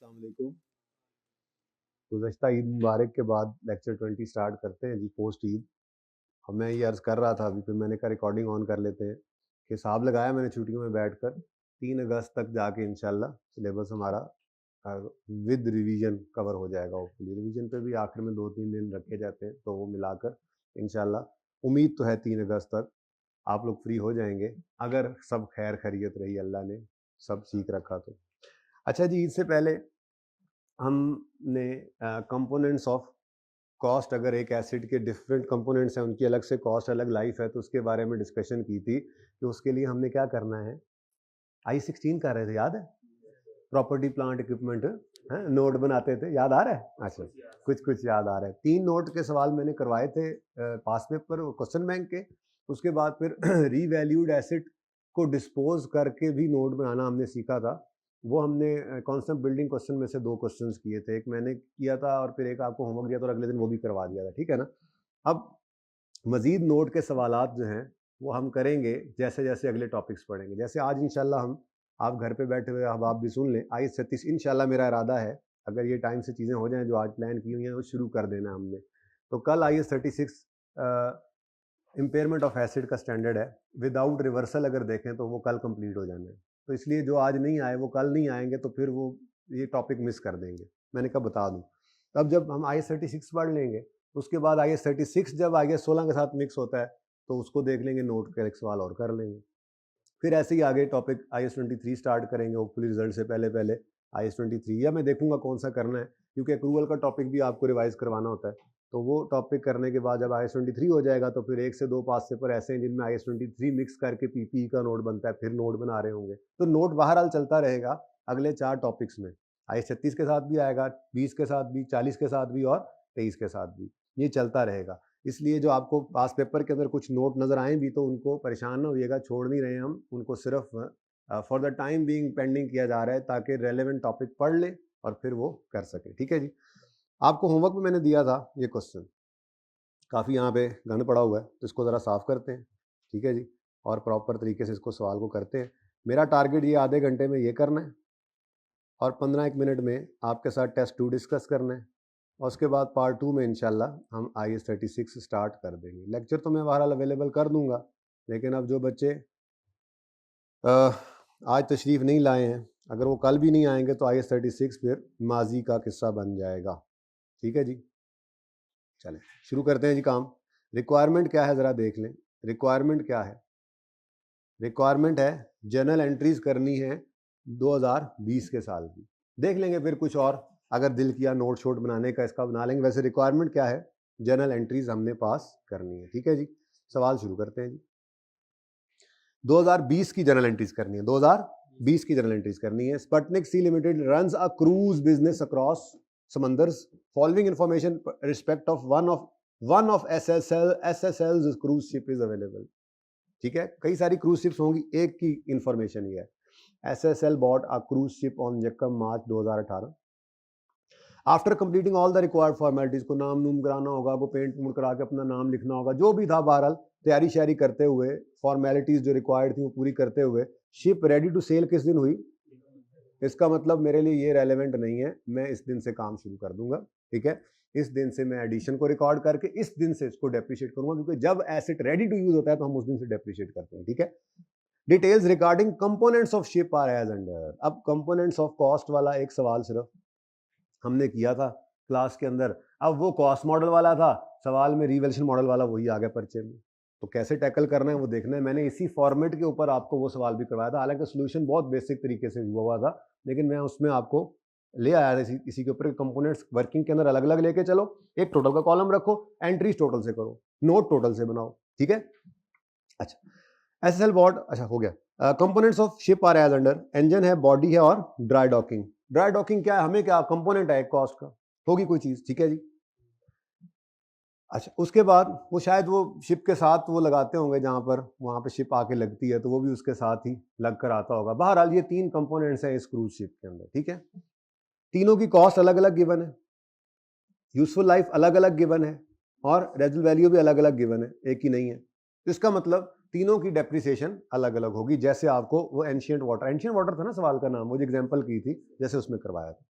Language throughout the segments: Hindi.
अस्सलाम वालेकुम। गुज़श्ता ईद मुबारक के बाद लेक्चर 20 स्टार्ट करते हैं जी पोस्ट ईद। अब मैं ये अर्ज़ कर रहा था अभी, फिर मैंने कहा रिकॉर्डिंग ऑन कर लेते हैं कि हिसाब लगाया मैंने छुट्टियों में बैठकर 3 अगस्त तक जाके इंशाल्लाह सिलेबस हमारा विद रिवीजन कवर हो जाएगा। होपफुली रिवीजन पे भी आखिर में 2-3 दिन रखे जाते हैं, तो वो मिलाकर इंशाल्लाह उम्मीद तो है 3 अगस्त तक आप लोग फ्री हो जाएंगे, अगर सब खैर खैरियत रही, अल्लाह ने सब ठीक रखा तो। अच्छा जी, ईद से पहले हमने कंपोनेंट्स ऑफ कॉस्ट, अगर एक एसिड के डिफरेंट कंपोनेंट्स हैं, उनकी अलग से कॉस्ट, अलग लाइफ है, तो उसके बारे में डिस्कशन की थी कि उसके लिए हमने क्या करना है। I16 कर रहे थे, याद है? प्रॉपर्टी प्लांट इक्विपमेंट है, नोट बनाते थे, याद आ रहा है? अच्छा, कुछ कुछ याद आ रहा है। 3 नोट के सवाल मैंने करवाए थे पास पेपर क्वेश्चन बैंक के। उसके बाद फिर रीवैल्यूड एसिड को डिस्पोज करके भी नोट बनाना हमने सीखा था। वो हमने कॉन्सेप्ट बिल्डिंग क्वेश्चन में से 2 क्वेश्चंस किए थे, एक मैंने किया था और फिर एक आपको होमवर्क दिया था और अगले दिन वो भी करवा दिया था, ठीक है ना। अब मजीद नोट के सवालात जो हैं वो हम करेंगे जैसे जैसे अगले टॉपिक्स पढ़ेंगे। जैसे आज इंशाल्लाह हम, आप घर पे बैठे हुए अब आप भी सुन लें, I36 इंशाल्लाह मेरा इरादा है, अगर ये टाइम से चीज़ें हो जाएं जो आज प्लान की हुई हैं वो शुरू कर देना हमने। तो कल I36 इम्पेयरमेंट ऑफ एसिड का स्टैंडर्ड है, विदाउट रिवर्सल अगर देखें तो वो कल कंप्लीट हो जाना है। तो इसलिए जो आज नहीं आए वो कल नहीं आएंगे, तो फिर वो ये टॉपिक मिस कर देंगे। मैंने कहा बता दूँ। तब जब हम I36 पढ़ लेंगे, उसके बाद I36 जब I16 के साथ मिक्स होता है तो उसको देख लेंगे, नोट का एक सवाल और कर लेंगे। फिर ऐसे ही आगे टॉपिक IS23 स्टार्ट करेंगे, होपफुली रिजल्ट से पहले पहले IS23, या मैं देखूंगा कौन सा करना है, क्योंकि अक्रूवल का टॉपिक भी आपको रिवाइज करवाना होता है। तो वो टॉपिक करने के बाद जब IS23 हो जाएगा तो फिर 1 से 2 पास पेपर ऐसे हैं जिनमें IS23 मिक्स करके PPE का नोट बनता है, फिर नोट बना रहे होंगे। तो नोट बहरहाल चलता रहेगा अगले 4 टॉपिक्स में। IS36 के साथ भी आएगा, 20 के साथ भी, 40 के साथ भी और 23 के साथ भी, ये चलता रहेगा। इसलिए जो आपको पास पेपर के अंदर कुछ नोट नज़र आए भी तो उनको परेशान ना होइएगा, छोड़ नहीं रहे हम उनको, सिर्फ for the time being pending किया जा रहा है ताकि रेलेवेंट टॉपिक पढ़ ले और फिर वो कर सके, ठीक है जी। आपको होमवर्क में मैंने दिया था ये क्वेश्चन, काफ़ी यहाँ पे गंद पड़ा हुआ है, तो इसको ज़रा साफ़ करते हैं, ठीक है जी, और प्रॉपर तरीके से इसको सवाल को करते हैं। मेरा टारगेट ये आधे घंटे में ये करना है और 15-1 मिनट में आपके साथ टेस्ट 2 डिस्कस करना है, और उसके बाद पार्ट 2 में इंशाल्लाह हम IS36 स्टार्ट कर देंगे। लेक्चर तो मैं बहरहाल अवेलेबल कर दूंगा, लेकिन अब जो बच्चे आज तशरीफ़ नहीं लाए हैं, अगर वो कल भी नहीं आएंगे तो IS36 फिर माजी का किस्सा बन जाएगा, ठीक है जी। चलें शुरू करते हैं जी काम। रिक्वायरमेंट क्या है ज़रा देख लें। रिक्वायरमेंट क्या है? रिक्वायरमेंट है जर्नल एंट्रीज करनी है 2020 के साल की। देख लेंगे फिर कुछ और, अगर दिल किया नोट शोट बनाने का इसका बना लेंगे। वैसे रिक्वायरमेंट क्या है? जर्नल एंट्रीज हमने पास करनी है, ठीक है जी। सवाल शुरू करते हैं जी। 2020 की जर्नल एंट्रीज करनी है, 2020 की जर्नल एंट्रीज करनी है। Sputnik sea limited runs a cruise business across समंदर्स, following information respect of one of SSL's cruise ship is available, ठीक है। कई सारी क्रूज शिप्स होंगी, एक की इंफॉर्मेशन ही है। SSL bought a cruise ship on जक्कम March 2018। After completing all the required formalities, को नाम नूम कराना होगा, को पेंट पूंट करा के अपना नाम लिखना होगा, जो भी था बहरहाल तैयारी शैयारी करते हुए, फॉर्मेलिटीज जो रिक्वायर्ड थी वो पूरी करते हुए, शिप रेडी टू सेल किस दिन हुई? इसका मतलब मेरे लिए ये रेलेवेंट नहीं है, मैं इस दिन से काम शुरू कर दूंगा, ठीक है। इस दिन से मैं एडिशन को रिकॉर्ड करके इस दिन से इसको डेप्रिशिएट करूंगा, क्योंकि जब एसेट रेडी टू यूज होता है तो हम उस दिन से डेप्रिशिएट करते हैं, ठीक है। Details regarding components of ship are as under. अब कंपोनेंट्स ऑफ कॉस्ट वाला एक सवाल सिर्फ हमने किया था क्लास के अंदर, अब वो कॉस्ट मॉडल वाला था, सवाल में रिवैल्यूएशन मॉडल वाला वही आ गया पर्चे में। तो कैसे टैकल करना है वो देखना है। मैंने इसी फॉर्मेट के ऊपर आपको वो सवाल भी करवाया था, हालांकि सोल्यूशन बहुत बेसिक तरीके से हुआ था, लेकिन मैं उसमें आपको ले आया था इसी के ऊपर। कंपोनेंट्स वर्किंग के अंदर अलग अलग लेके चलो, एक टोटल का कॉलम रखो, एंट्रीज टोटल से करो, नोट टोटल से बनाओ, ठीक है। अच्छा SSL बॉट, अच्छा हो गया। Components of ship are as under, engine है, बॉडी है और ड्राई डॉकिंग। ड्राई डॉकिंग क्या है? हमें क्या कंपोनेंट है कॉस्ट का, होगी कोई चीज, ठीक है जी। अच्छा उसके बाद वो शायद वो शिप के साथ वो लगाते होंगे, जहां पर वहां पे शिप आके लगती है तो वो भी उसके साथ ही लग कर आता होगा। बहरहाल ये 3 कंपोनेंट्स हैं इस क्रूज शिप के अंदर, ठीक है। तीनों की कॉस्ट अलग अलग गिवन है, यूजफुल लाइफ अलग अलग गिवन है, और रेजिडुअल वैल्यू भी अलग अलग गिवन है, एक ही नहीं है। तो इसका मतलब तीनों की डेप्रिसिएशन अलग अलग होगी। जैसे आपको वो एंशिएंट वाटर था ना सवाल का नाम, वो जो एग्जांपल की थी जैसे उसमें करवाया था।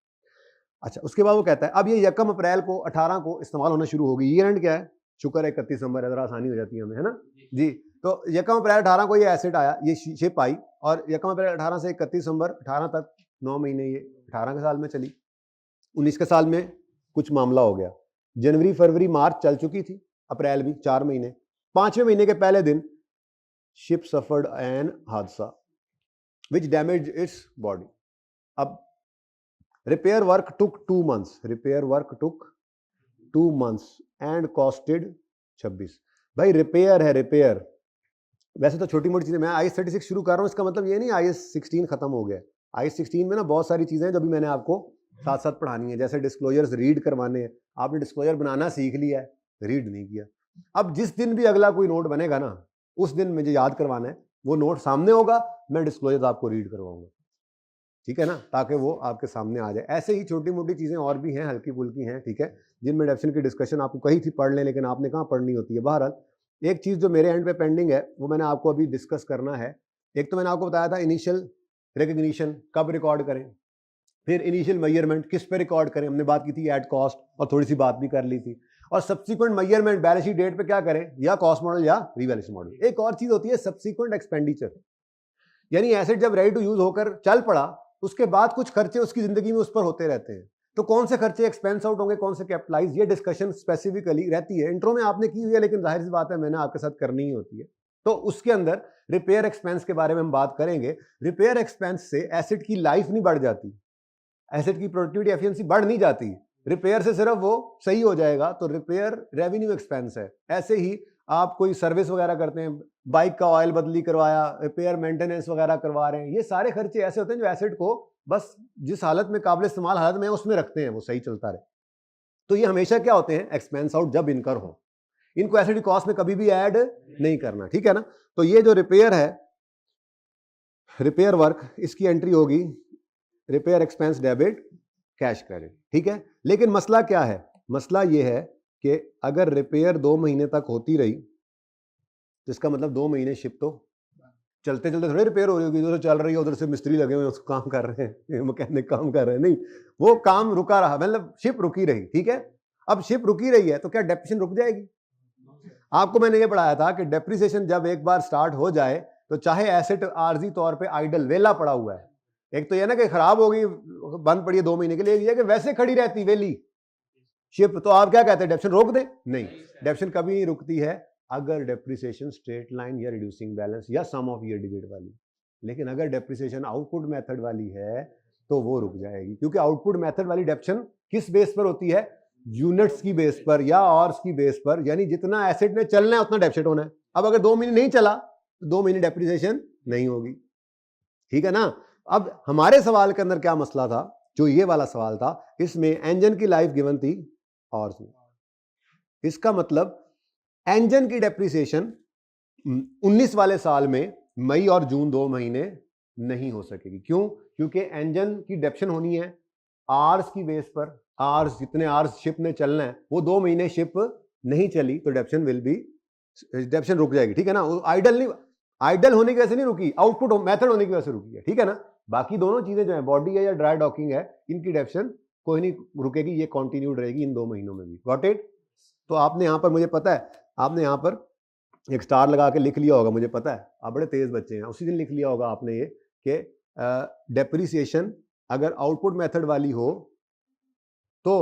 अच्छा, उसके बाद वो कहता है अब ये 1 अप्रैल को 18 को इस्तेमाल होना शुरू होगी। ईयर एंड क्या है? शुक्र है 31 दिसंबर है, जरा आसानी हो जाती है हमें, है ना जी। तो 1 अप्रैल 18 को ये एसेट आया, ये शिप आई, और 1 अप्रैल 18 से 31 दिसंबर 18 तक 9 महीने ये 18 के साल में चली। 19 के साल में कुछ मामला हो गया, जनवरी फरवरी मार्च चल चुकी थी, अप्रैल भी 4 महीने। 5वें महीने के पहले दिन शिप सफर्ड एन हादसा विच डैमेज इट्स बॉडी। अब repair work took 2 months, repair work took 2 months and costed 26। भाई रिपेयर है, रिपेयर वैसे तो छोटी मोटी चीजें, मैं IS 36 शुरू कर रहा हूँ, इसका मतलब ये नहीं IS 16 खत्म हो गया। IS 16 में ना बहुत सारी चीजें हैं जो भी मैंने आपको साथ साथ पढ़ानी है, जैसे डिस्क्लोजर्स रीड करवाने हैं। आपने डिस्क्लोजर बनाना सीख लिया है, रीड नहीं किया। अब जिस दिन भी अगला कोई नोट बनेगा ना, उस दिन मुझे याद करवाना है, वो नोट सामने होगा, मैं डिस्क्लोजर आपको रीड करवाऊंगा, ठीक है ना, ताकि वो आपके सामने आ जाए। ऐसे ही छोटी मोटी चीजें और भी हैं, हल्की फुल्की हैं, ठीक है, जिनमें डेफिनेशन की डिस्कशन आपको कही थी पढ़ लें, लेकिन आपने कहाँ पढ़नी होती है। बहरहाल एक चीज जो मेरे एंड पे पेंडिंग है वो मैंने आपको अभी डिस्कस करना है। एक तो मैंने आपको बताया था इनिशियल रिकग्निशन कब रिकॉर्ड करें, फिर इनिशियल मेजरमेंट किस पे रिकॉर्ड करें, हमने बात की थी एट कॉस्ट, और थोड़ी सी बात भी कर ली थी। और subsequent measurement balance sheet date पे क्या करें, या कॉस्ट मॉडल या रिवैल्यूएशन मॉडल। एक और चीज होती है सब्सिक्वेंट एक्सपेंडिचर, यानी एसेट जब रेडी टू यूज होकर चल पड़ा, उसके बाद कुछ खर्चे उसकी जिंदगी में उस पर होते रहते हैं। तो कौन से खर्चे एक्सपेंस आउट होंगे, कौन से कैपिटलाइज, ये डिस्कशन स्पेसिफिकली रहती है। इंट्रो में आपने की हुई है, लेकिन जाहिर सी बात है मैंने आपके साथ करनी ही होती है। तो उसके अंदर रिपेयर एक्सपेंस के बारे में हम बात करेंगे। रिपेयर एक्सपेंस से एसेट की लाइफ नहीं बढ़ जाती, एसेट की प्रोडक्टिविटी एफिशिएंसी बढ़ नहीं जाती, रिपेयर से सिर्फ वो सही हो जाएगा। तो रिपेयर रेवेन्यू एक्सपेंस है। ऐसे ही आप कोई सर्विस वगैरह करते हैं, बाइक का ऑयल बदली करवाया, रिपेयर मेंटेनेंस वगैरह करवा रहे हैं, ये सारे खर्चे ऐसे होते हैं जो एसेट को बस जिस हालत में काबिल इस्तेमाल हालत में है उसमें रखते हैं, वो सही चलता रहे। तो ये हमेशा क्या होते हैं, एक्सपेंस आउट जब इनकर हो, इनको एसेट की कॉस्ट में कभी भी ऐड नहीं करना, ठीक है ना। तो ये जो रिपेयर है, रिपेयर वर्क, इसकी एंट्री होगी repair expense debit cash credit, ठीक है। लेकिन मसला क्या है, मसला ये है कि अगर रिपेयर 2 महीने तक होती रही तो इसका मतलब 2 महीने शिप तो चलते चलते थोड़ी रिपेयर हो रही होगी, उधर चल रही है, उधर से मिस्त्री लगे हुए उसको काम कर रहे हैं, मैकेनिक काम कर रहे हैं, नहीं, वो काम रुका रहा, मतलब शिप रुकी रही, ठीक है। अब शिप रुकी रही है तो क्या डेप्रिसिएशन रुक जाएगी? आपको मैंने ये पढ़ाया था कि डेप्रिसिएशन जब एक बार स्टार्ट हो जाए तो चाहे एसेट आर्जी तौर पे आइडल वेला पड़ा हुआ है, एक तो ये ना कि खराब हो गई बंद पड़ी है 2 महीने के लिए, ये कि वैसे खड़ी रहती वेली शिप, तो आप क्या कहते हैं, डेप्रिसिएशन रोक दें? नहीं, डेप्रिसिएशन कभी नहीं रुकती है अगर डेप्रिसिएशन स्ट्रेट लाइन या रिड्यूसिंग बैलेंस या सम ऑफ ईयर डिजिट वाली। लेकिन अगर डेप्रिसिएशन आउटपुट मेथड वाली है तो वो रुक जाएगी, क्योंकि आउटपुट मेथड वाली डेप्रिसिएशन किस बेस पर होती है, यूनिट्स की बेस पर या आवर्स की बेस पर, यानी जितना एसेट ने चलना है उतना डेप्रिसिएट होना है। अब अगर 2 महीने नहीं चला तो 2 महीने डेप्रिसिएशन नहीं होगी, ठीक है ना। अब हमारे सवाल के अंदर क्या मसला था, जो ये वाला सवाल था, इसमें इंजन की लाइफ गिवन थी और इसका मतलब इंजन की डेप्रिसिएशन 19 वाले साल में मई और जून 2 महीने नहीं हो सकेगी। क्यों? क्योंकि इंजन की डेप्रिसिएशन होनी है आर्स की बेस पर, आर्स जितने आर्स शिप ने चलना है, वो 2 महीने शिप नहीं चली तो डेप्रिसिएशन विल बी, डेप्रिसिएशन रुक जाएगी, ठीक है ना। आइडल नहीं, आइडल होने की वजह से नहीं रुकी, आउटपुट मेथड होने की वजह से रुकी है, ठीक है ना। बाकी दोनों चीजें जो है, बॉडी है या ड्राई डॉकिंग है, इनकी डेप्रिसिएशन कोई नहीं रुकेगी, ये कंटिन्यूड रहेगी इन 2 महीनों में भी। Got it? तो आपने यहां पर, मुझे पता है आपने यहां पर एक स्टार लगा के लिख लिया होगा, मुझे पता है आप बड़े तेज बच्चे हैं, उसी दिन लिख लिया होगा आपने ये कि डेप्रिसिएशन अगर आउटपुट मेथड वाली हो तो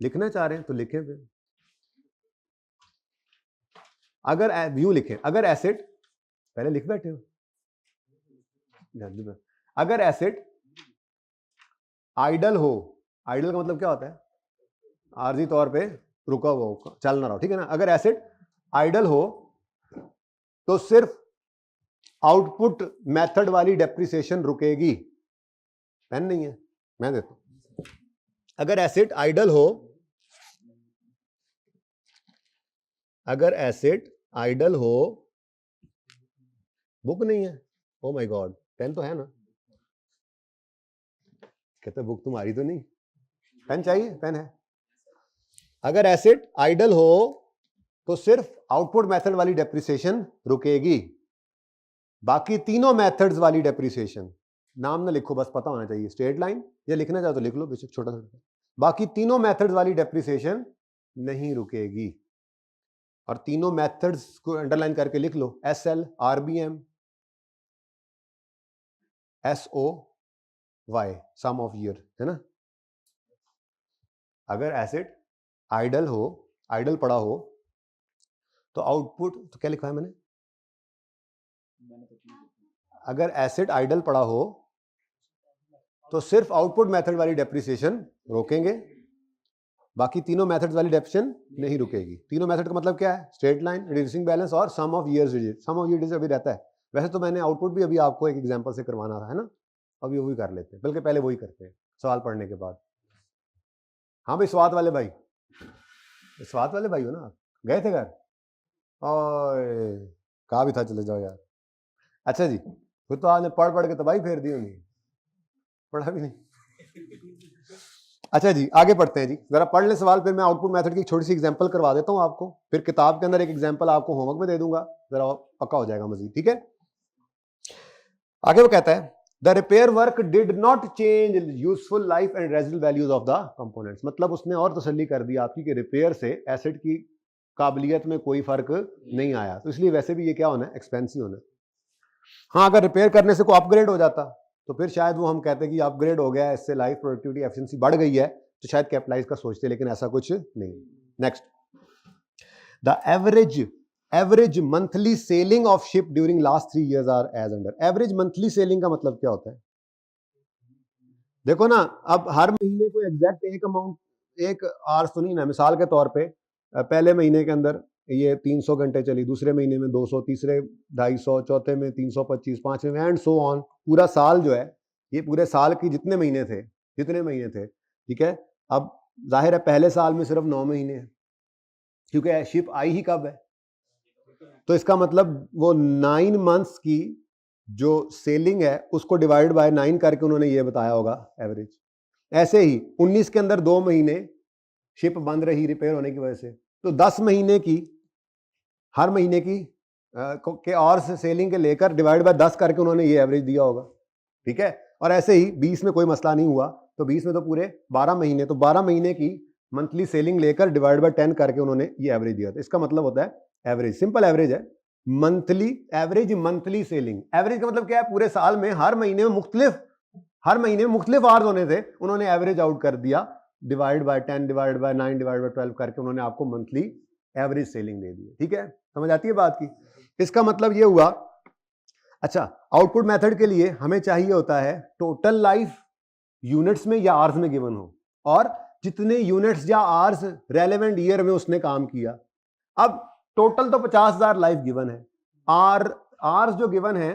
लिखना चाह रहे हैं तो लिखें, फिर अगर व्यू लिखें, अगर एसेट, पहले लिख बैठे हो, अगर एसेट आइडल हो, आइडल का मतलब क्या होता है, आर्जी तौर पे रुका हुआ हो, चल ना रहा हो, ठीक है ना। अगर एसेट आइडल हो तो सिर्फ आउटपुट मेथड वाली डेप्रिसिएशन रुकेगी। पेन नहीं है, मैं देता हूं। अगर एसेट आइडल हो, अगर एसेट आइडल हो, बुक नहीं है, ओ माय गॉड, पेन तो है ना, कहते बुक तुम्हारी तो नहीं, पेन चाहिए, पेन है। अगर एसेट आइडल हो तो सिर्फ आउटपुट मेथड वाली डेप्रिसिएशन रुकेगी, बाकी तीनों मेथड्स वाली डेप्रिसिएशन नाम ना लिखो, बस पता होना चाहिए। स्ट्रेट लाइन, या लिखना चाहो तो लिख लो बेशक छोटा छोटा। बाकी तीनों मेथड्स वाली डेप्रिसिएशन नहीं रुकेगी, और तीनों मेथड्स को अंडरलाइन करके लिख लो, SL, RBM, SOY, sum of year, है ना। अगर एसेट आइडल हो, आइडल पड़ा हो, तो आउटपुट, तो क्या लिखा है मैंने, अगर एसेट आइडल पड़ा हो तो सिर्फ आउटपुट मेथड वाली डेप्रिसिएशन रोकेंगे, बाकी तीनों मेथड्स वाली डेप्रिसिएशन नहीं रुकेगी। तीनों मेथड का मतलब क्या है, स्ट्रेट लाइन, रिड्यूसिंग बैलेंस और sum of years digit. Sum of years अभी रहता है, वैसे तो मैंने आउटपुट भी अभी आपको एक एग्जांपल से करवाना था, है ना, अभी वही कर लेते हैं, बल्कि पहले वही करते हैं सवाल पढ़ने के बाद। हाँ भाई, स्वाद वाले भाई, स्वाद वाले भाई हो ना, गए थे घर, और कहा भी था चले जाओ यार। अच्छा जी, खुद तो आपने पढ़ पढ़ के तबाही फेर दी होंगी, पढ़ा भी नहीं। अच्छा जी, आगे पढ़ते हैं जी, जरा पढ़ ले सवाल, फिर मैं आउटपुट मेथड की छोटी सी एग्जांपल करवा देता हूं आपको, फिर किताब के अंदर एक एग्जांपल आपको होमवर्क में दे दूंगा, जरा पक्का हो जाएगा मजीद, ठीक है। आगे वो कहता है, the repair work did not change useful life and residual values of the components. मतलब उसने और तसल्ली कर दी आपकी कि रिपेयर से एसेट की काबिलियत में कोई फर्क नहीं आया, तो इसलिए वैसे भी ये क्या होना है, एक्सपेंसिव होना है। हाँ, अगर रिपेयर करने से कोई अपग्रेड हो जाता तो फिर शायद वो हम कहते हैं कि अपग्रेड हो गया, इससे लाइफ प्रोडक्टिविटी एफिशिएंसी बढ़ गई है, तो शायद कैपिटलाइज का सोचते, लेकिन ऐसा कुछ नहीं। Next, the average monthly selling of ship during last 3 years are as under. Average monthly selling का मतलब क्या होता है, देखो ना, अब हर महीने को एग्जैक्ट एक अमाउंट, एक आवर्स तो नहीं ना, मिसाल के तौर पे पहले महीने के अंदर ये 300 घंटे चली, दूसरे महीने में 200, तीसरे 250, चौथे में 325, पांचवें में एंड सो ऑन। पूरा साल जो है, ये पूरे साल की जितने महीने थे, ठीक है। अब जाहिर है पहले साल में सिर्फ 9 महीने हैं, क्योंकि शिप आई ही कब है, तो इसका मतलब वो 9 months की जो सेलिंग है उसको डिवाइड बाय 9 करके उन्होंने ये बताया होगा एवरेज। ऐसे ही 19 के अंदर 2 महीने शिप बंद रही रिपेयर होने की वजह से, तो 10 महीने की, हर महीने की के और से सेलिंग के लेकर डिवाइड बाय 10 करके उन्होंने ये एवरेज दिया होगा, ठीक है। और ऐसे ही 20 में कोई मसला नहीं हुआ, तो 20 में तो पूरे 12 महीने, तो 12 महीने की मंथली सेलिंग लेकर डिवाइड बाय 10 करके उन्होंने ये एवरेज दिया था। इसका मतलब होता है एवरेज, सिंपल एवरेज है, monthly average, monthly selling. Average का मतलब क्या है, पूरे साल में हर महीने में मुख्तलिफ आवर्स होने थे, उन्होंने एवरेज आउट कर दिया, divide by 10, divide by 9, divide by 12 करके उन्होंने आपको मंथली एवरेज सेलिंग दे दी, ठीक है। समझ आती है बात की। इसका मतलब ये हुआ। अच्छा, आउटपुट मेथड के लिए हमें चाहिए होता है टोटल लाइफ यूनिट्स में या आवर्स में गिवन हो, और जितने यूनिट्स या आवर्स रेलेवेंट ईयर में उसने काम किया। अब टोटल तो 50,000 लाइफ गिवन है, आवर्स जो गिवन है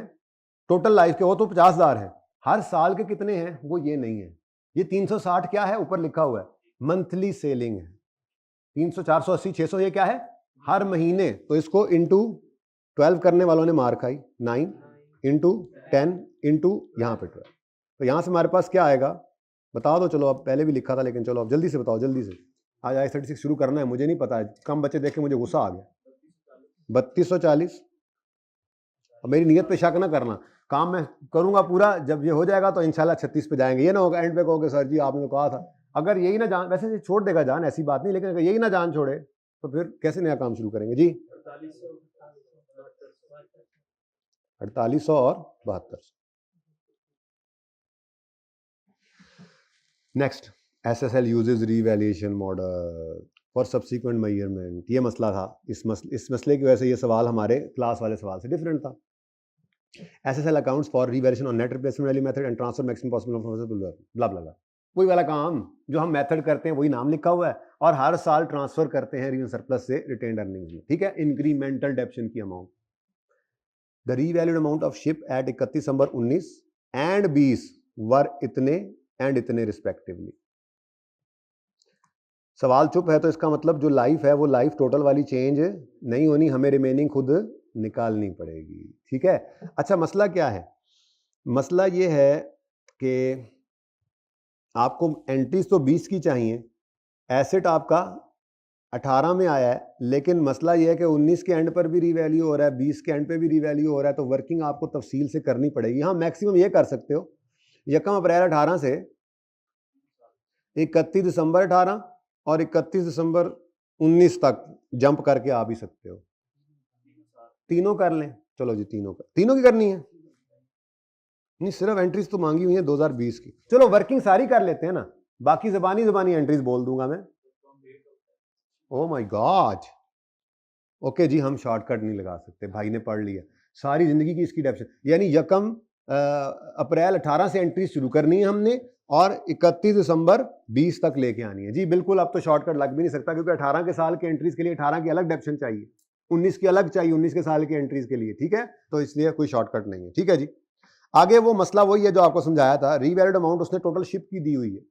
टोटल लाइफ के वो तो 50,000 है, हर साल के कितने हैं वो ये नहीं है। ये 360 क्या है, ऊपर लिखा हुआ है मंथली सेलिंग है। 300, 480, 600 ये क्या है, हर महीने। तो इसको इंटू 12 करने वालों ने मार खाई, 9 इंटू 10 इंटू यहाँ पे 12। तो यहाँ से हमारे पास क्या आएगा, बता दो। चलो, अब पहले भी लिखा था, लेकिन चलो अब जल्दी से बताओ, जल्दी से। आज I36 शुरू करना है, मुझे नहीं पता है, कम बच्चे देख के मुझे गुस्सा आ गया। 3240। अब मेरी नीयत पे शक ना करना, काम मैं करूंगा पूरा, जब ये हो जाएगा तो इंशाल्लाह 36 पे जाएंगे। ये ना होगा एंड पे कहोगे सर जी आपने तो कहा था। अगर यही ना जान, वैसे छोड़ देगा जान, ऐसी बात नहीं, लेकिन अगर यही ना जान छोड़े तो फिर कैसे नया काम शुरू करेंगे जी। 4800 और 7200। Next, SSL uses revaluation model for subsequent measurement. ये मसला था, इस मसले की वजह से ये सवाल हमारे क्लास वाले सवाल से डिफरेंट था। SSL accounts for revaluation on net replacement value method and transfer maximum possible blah blah blah. वही वाला काम जो हम मेथड करते हैं, वही नाम लिखा हुआ है, और हर साल ट्रांसफर करते हैं रिटेन सरप्लस से रिटेन्ड अर्निंग्स में, ठीक है। इंक्रीमेंटल डेप्शन की amount, the revalued amount of ship at 31 December 19 and 20 were इतने एंड इतने रिस्पेक्टिवली। सवाल चुप है तो इसका मतलब जो लाइफ है वो लाइफ टोटल वाली चेंज नहीं होनी, हमें रिमेनिंग खुद निकालनी पड़ेगी, ठीक है। अच्छा, मसला क्या है, मसला ये है कि आपको एंट्रीज तो 20 की चाहिए, एसेट आपका 18 में आया है, लेकिन मसला ये है कि 19 के एंड पर भी रीवैल्यू हो रहा है, 20 के एंड पे भी रीवैल्यू हो रहा है, तो वर्किंग आपको तफसील से करनी पड़ेगी। हाँ, मैक्सिमम ये कर सकते हो यकम अप्रैल 18 से 31 दिसंबर 18 और 31 दिसंबर 19 तक जंप करके आ भी सकते हो। तीनों कर लें, चलो जी तीनों की करनी है। नहीं, सिर्फ एंट्रीज तो मांगी हुई है 2020 की। चलो वर्किंग सारी कर लेते हैं ना, बाकी ज़बानी एंट्रीज बोल दूंगा मैं। ओ माय गॉड, ओके जी, हम शॉर्टकट नहीं लगा सकते, भाई ने पढ़ लिया सारी जिंदगी की इसकी डेफिनेशन। यानी यकम अप्रैल 18 से एंट्री शुरू करनी है हमने और 31 दिसंबर 20 तक लेके आनी है जी। बिल्कुल, अब तो शॉर्टकट लग भी नहीं सकता क्योंकि 18 के साल के एंट्रीज के लिए 18 की अलग डेफिनेशन चाहिए, 19 की अलग चाहिए 19 के साल की एंट्रीज के लिए, ठीक है। तो इसलिए कोई शॉर्टकट नहीं है, ठीक है जी। आगे वो मसला वही है जो आपको समझाया था, रीवैल्यूड अमाउंट उसने टोटल शिप की दी हुई है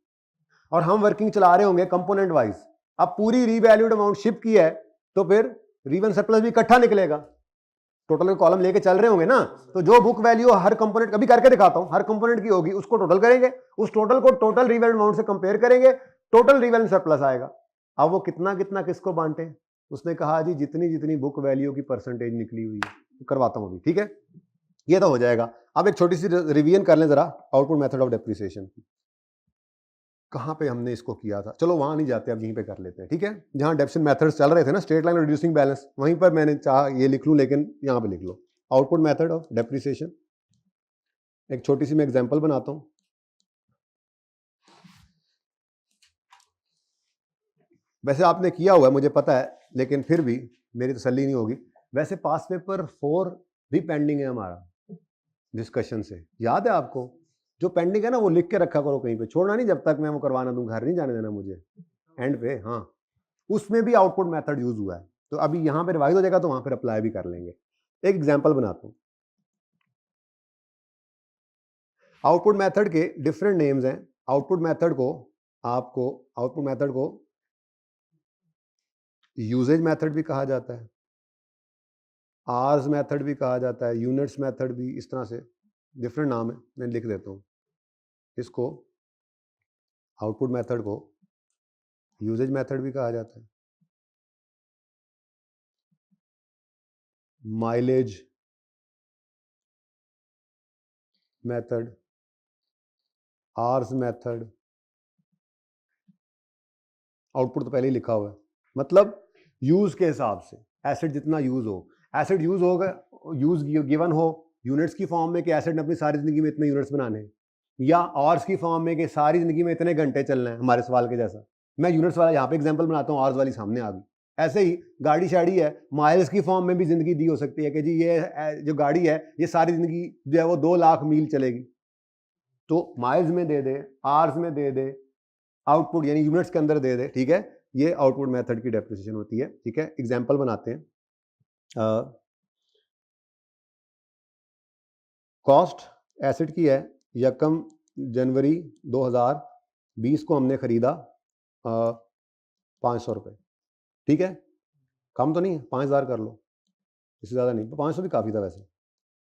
और हम वर्किंग चला रहे होंगे कंपोनेंट वाइज। अब पूरी रीवैल्यूड अमाउंट शिप की है तो फिर रीवन सरप्लस भी इकट्ठा निकलेगा, टोटल के कॉलम लेके चल रहे होंगे ना। तो जो बुक वैल्यू हर कंपोनेंट, कभी करके दिखाता हूं, हर कंपोनेंट की होगी उसको टोटल करेंगे, उस टोटल को टोटल रीवैल्यूड अमाउंट से कंपेयर करेंगे, टोटल रीवैल्यूड सरप्लस आएगा। अब वो कितना कितना किसको बांटे, उसने कहा जी जितनी जितनी बुक वैल्यू की परसेंटेज निकली हुई है, करवाता हूं अभी, ठीक है, ये तो हो जाएगा। अब एक छोटी सी रिवीजन कर लें जरा, आउटपुट मेथड ऑफ डेप्रिसिएशन की, कहाँ पे हमने इसको किया था। चलो वहां नहीं जाते, अब यहीं पे कर लेते हैं, ठीक है। जहां डेप्रिसिएशन मेथड्स चल रहे थे ना, स्ट्रेट लाइन और रिड्यूसिंग बैलेंस, वहीं पर मैंने चाहा ये लिख लूं, लेकिन यहां पे लिख low output method of depreciation. एक छोटी सी मैं एग्जांपल बनाता हूं। वैसे आपने किया हुआ है मुझे पता है, लेकिन फिर भी मेरी तसल्ली नहीं होगी। वैसे पास पेपर 4 भी पेंडिंग है हमारा डिस्कशन से, याद है आपको? जो पेंडिंग है ना वो लिख के रखा करो कहीं पे, छोड़ना नहीं जब तक मैं वो करवाना दूं, घर नहीं जाने देना मुझे एंड पे। हाँ, उसमें भी आउटपुट मेथड यूज हुआ है, तो अभी यहां पे रिवाइज हो जाएगा तो वहां पर अप्लाई भी कर लेंगे। एक एग्जांपल बनाता हूं। आउटपुट मेथड के डिफरेंट नेम्स हैं। आउटपुट मेथड को यूजेज मेथड भी कहा जाता है, आर्स मेथड भी कहा जाता है, यूनिट्स मेथड भी, इस तरह से डिफरेंट नाम है, मैं लिख देता हूं इसको। आउटपुट मेथड को यूजेज मेथड भी कहा जाता है, mileage method, hours method. Output तो पहले ही लिखा हुआ है, मतलब यूज के हिसाब से, एसिड जितना यूज हो, एसिड यूज होगा, यूज गिवन हो यूनिट्स की फॉर्म में कि एसिड ने अपनी सारी जिंदगी में इतने यूनिट्स बनाने हैं, या आर्स की फॉर्म में कि सारी जिंदगी में इतने घंटे चलना है, हमारे सवाल के जैसा। मैं यूनिट्स वाला यहाँ पे एग्जांपल बनाता हूँ, आर्स वाली सामने आ गई। ऐसे ही गाड़ी शाड़ी है, माइल्स की फॉर्म में भी जिंदगी दी हो सकती है कि जी ये जो गाड़ी है ये सारी जिंदगी जो है वो 2 लाख मील चलेगी, तो माइल्स में दे दे, आर्स में दे दे, आउटपुट यानी यूनिट्स के अंदर दे दे, ठीक है। ये आउटपुट मेथड की डेप्रिसिएशन होती है, ठीक है। एग्जांपल बनाते हैं। कॉस्ट एसिड की है, यकम जनवरी 2020 को हमने खरीदा 500 रुपये, ठीक है। कम तो नहीं है, 5000 कर लो, इससे ज़्यादा नहीं, 500 भी काफ़ी था वैसे,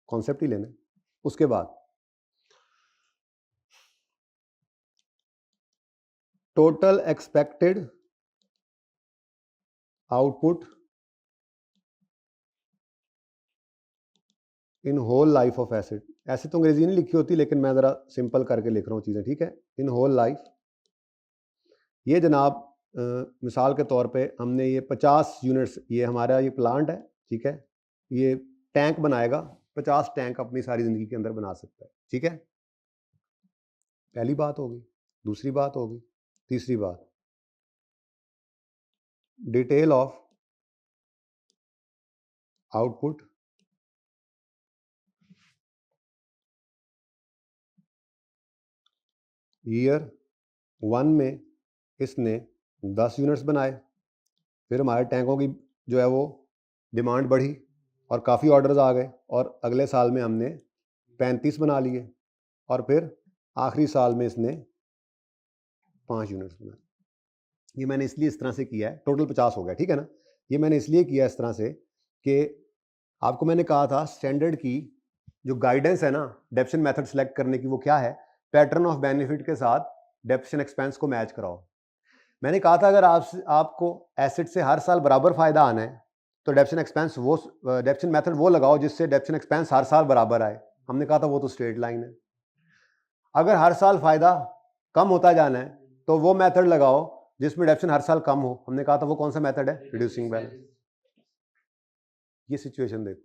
कॉन्सेप्ट ही लेना। उसके बाद total expected output in whole life of asset. ऐसे तो अंग्रेजी नहीं लिखी होती, लेकिन मैं ज़रा सिंपल करके लिख रहा हूँ चीज़ें, ठीक है। इन होल लाइफ, ये जनाब मिसाल के तौर पे हमने ये 50 यूनिट्स, ये हमारा ये प्लांट है, ठीक है, ये टैंक बनाएगा, 50 टैंक अपनी सारी ज़िंदगी के अंदर बना सकता है, ठीक है। पहली बात होगी। दूसरी बात होगी, तीसरी बात, डिटेल ऑफ आउटपुट ईयर 1 में इसने 10 यूनिट्स बनाए, फिर हमारे टैंकों की जो है वो डिमांड बढ़ी और काफ़ी ऑर्डर्स आ गए, और अगले साल में हमने 35 बना लिए, और फिर आखिरी साल में इसने 5 यूनिट्स बनाए। ये मैंने इसलिए इस तरह से किया है, टोटल 50 हो गया, ठीक है ना। ये मैंने इसलिए किया इस तरह से कि आपको मैंने कहा था स्टैंडर्ड की जो गाइडेंस है ना डेप्रिसिएशन मेथड सेलेक्ट करने की, वो क्या है, पैटर्न ऑफ बेनिफिट के साथ डेप्रिसिएशन एक्सपेंस को मैच कराओ। मैंने कहा था अगर आपको एसिड से हर साल बराबर फायदा आना है तो डेप्रिसिएशन एक्सपेंस वो डेप्रिसिएशन मेथड वो लगाओ जिससे डेप्रिसिएशन एक्सपेंस हर साल बराबर आए। हमने कहा था वो तो स्ट्रेट लाइन है। अगर हर साल फायदा कम होता जाना है तो वो मेथड लगाओ जिसमें डेप्शन हर साल कम हो। हमने कहा था वो कौन सा मेथड है? Reducing balance. ये सिचुएशन देखो,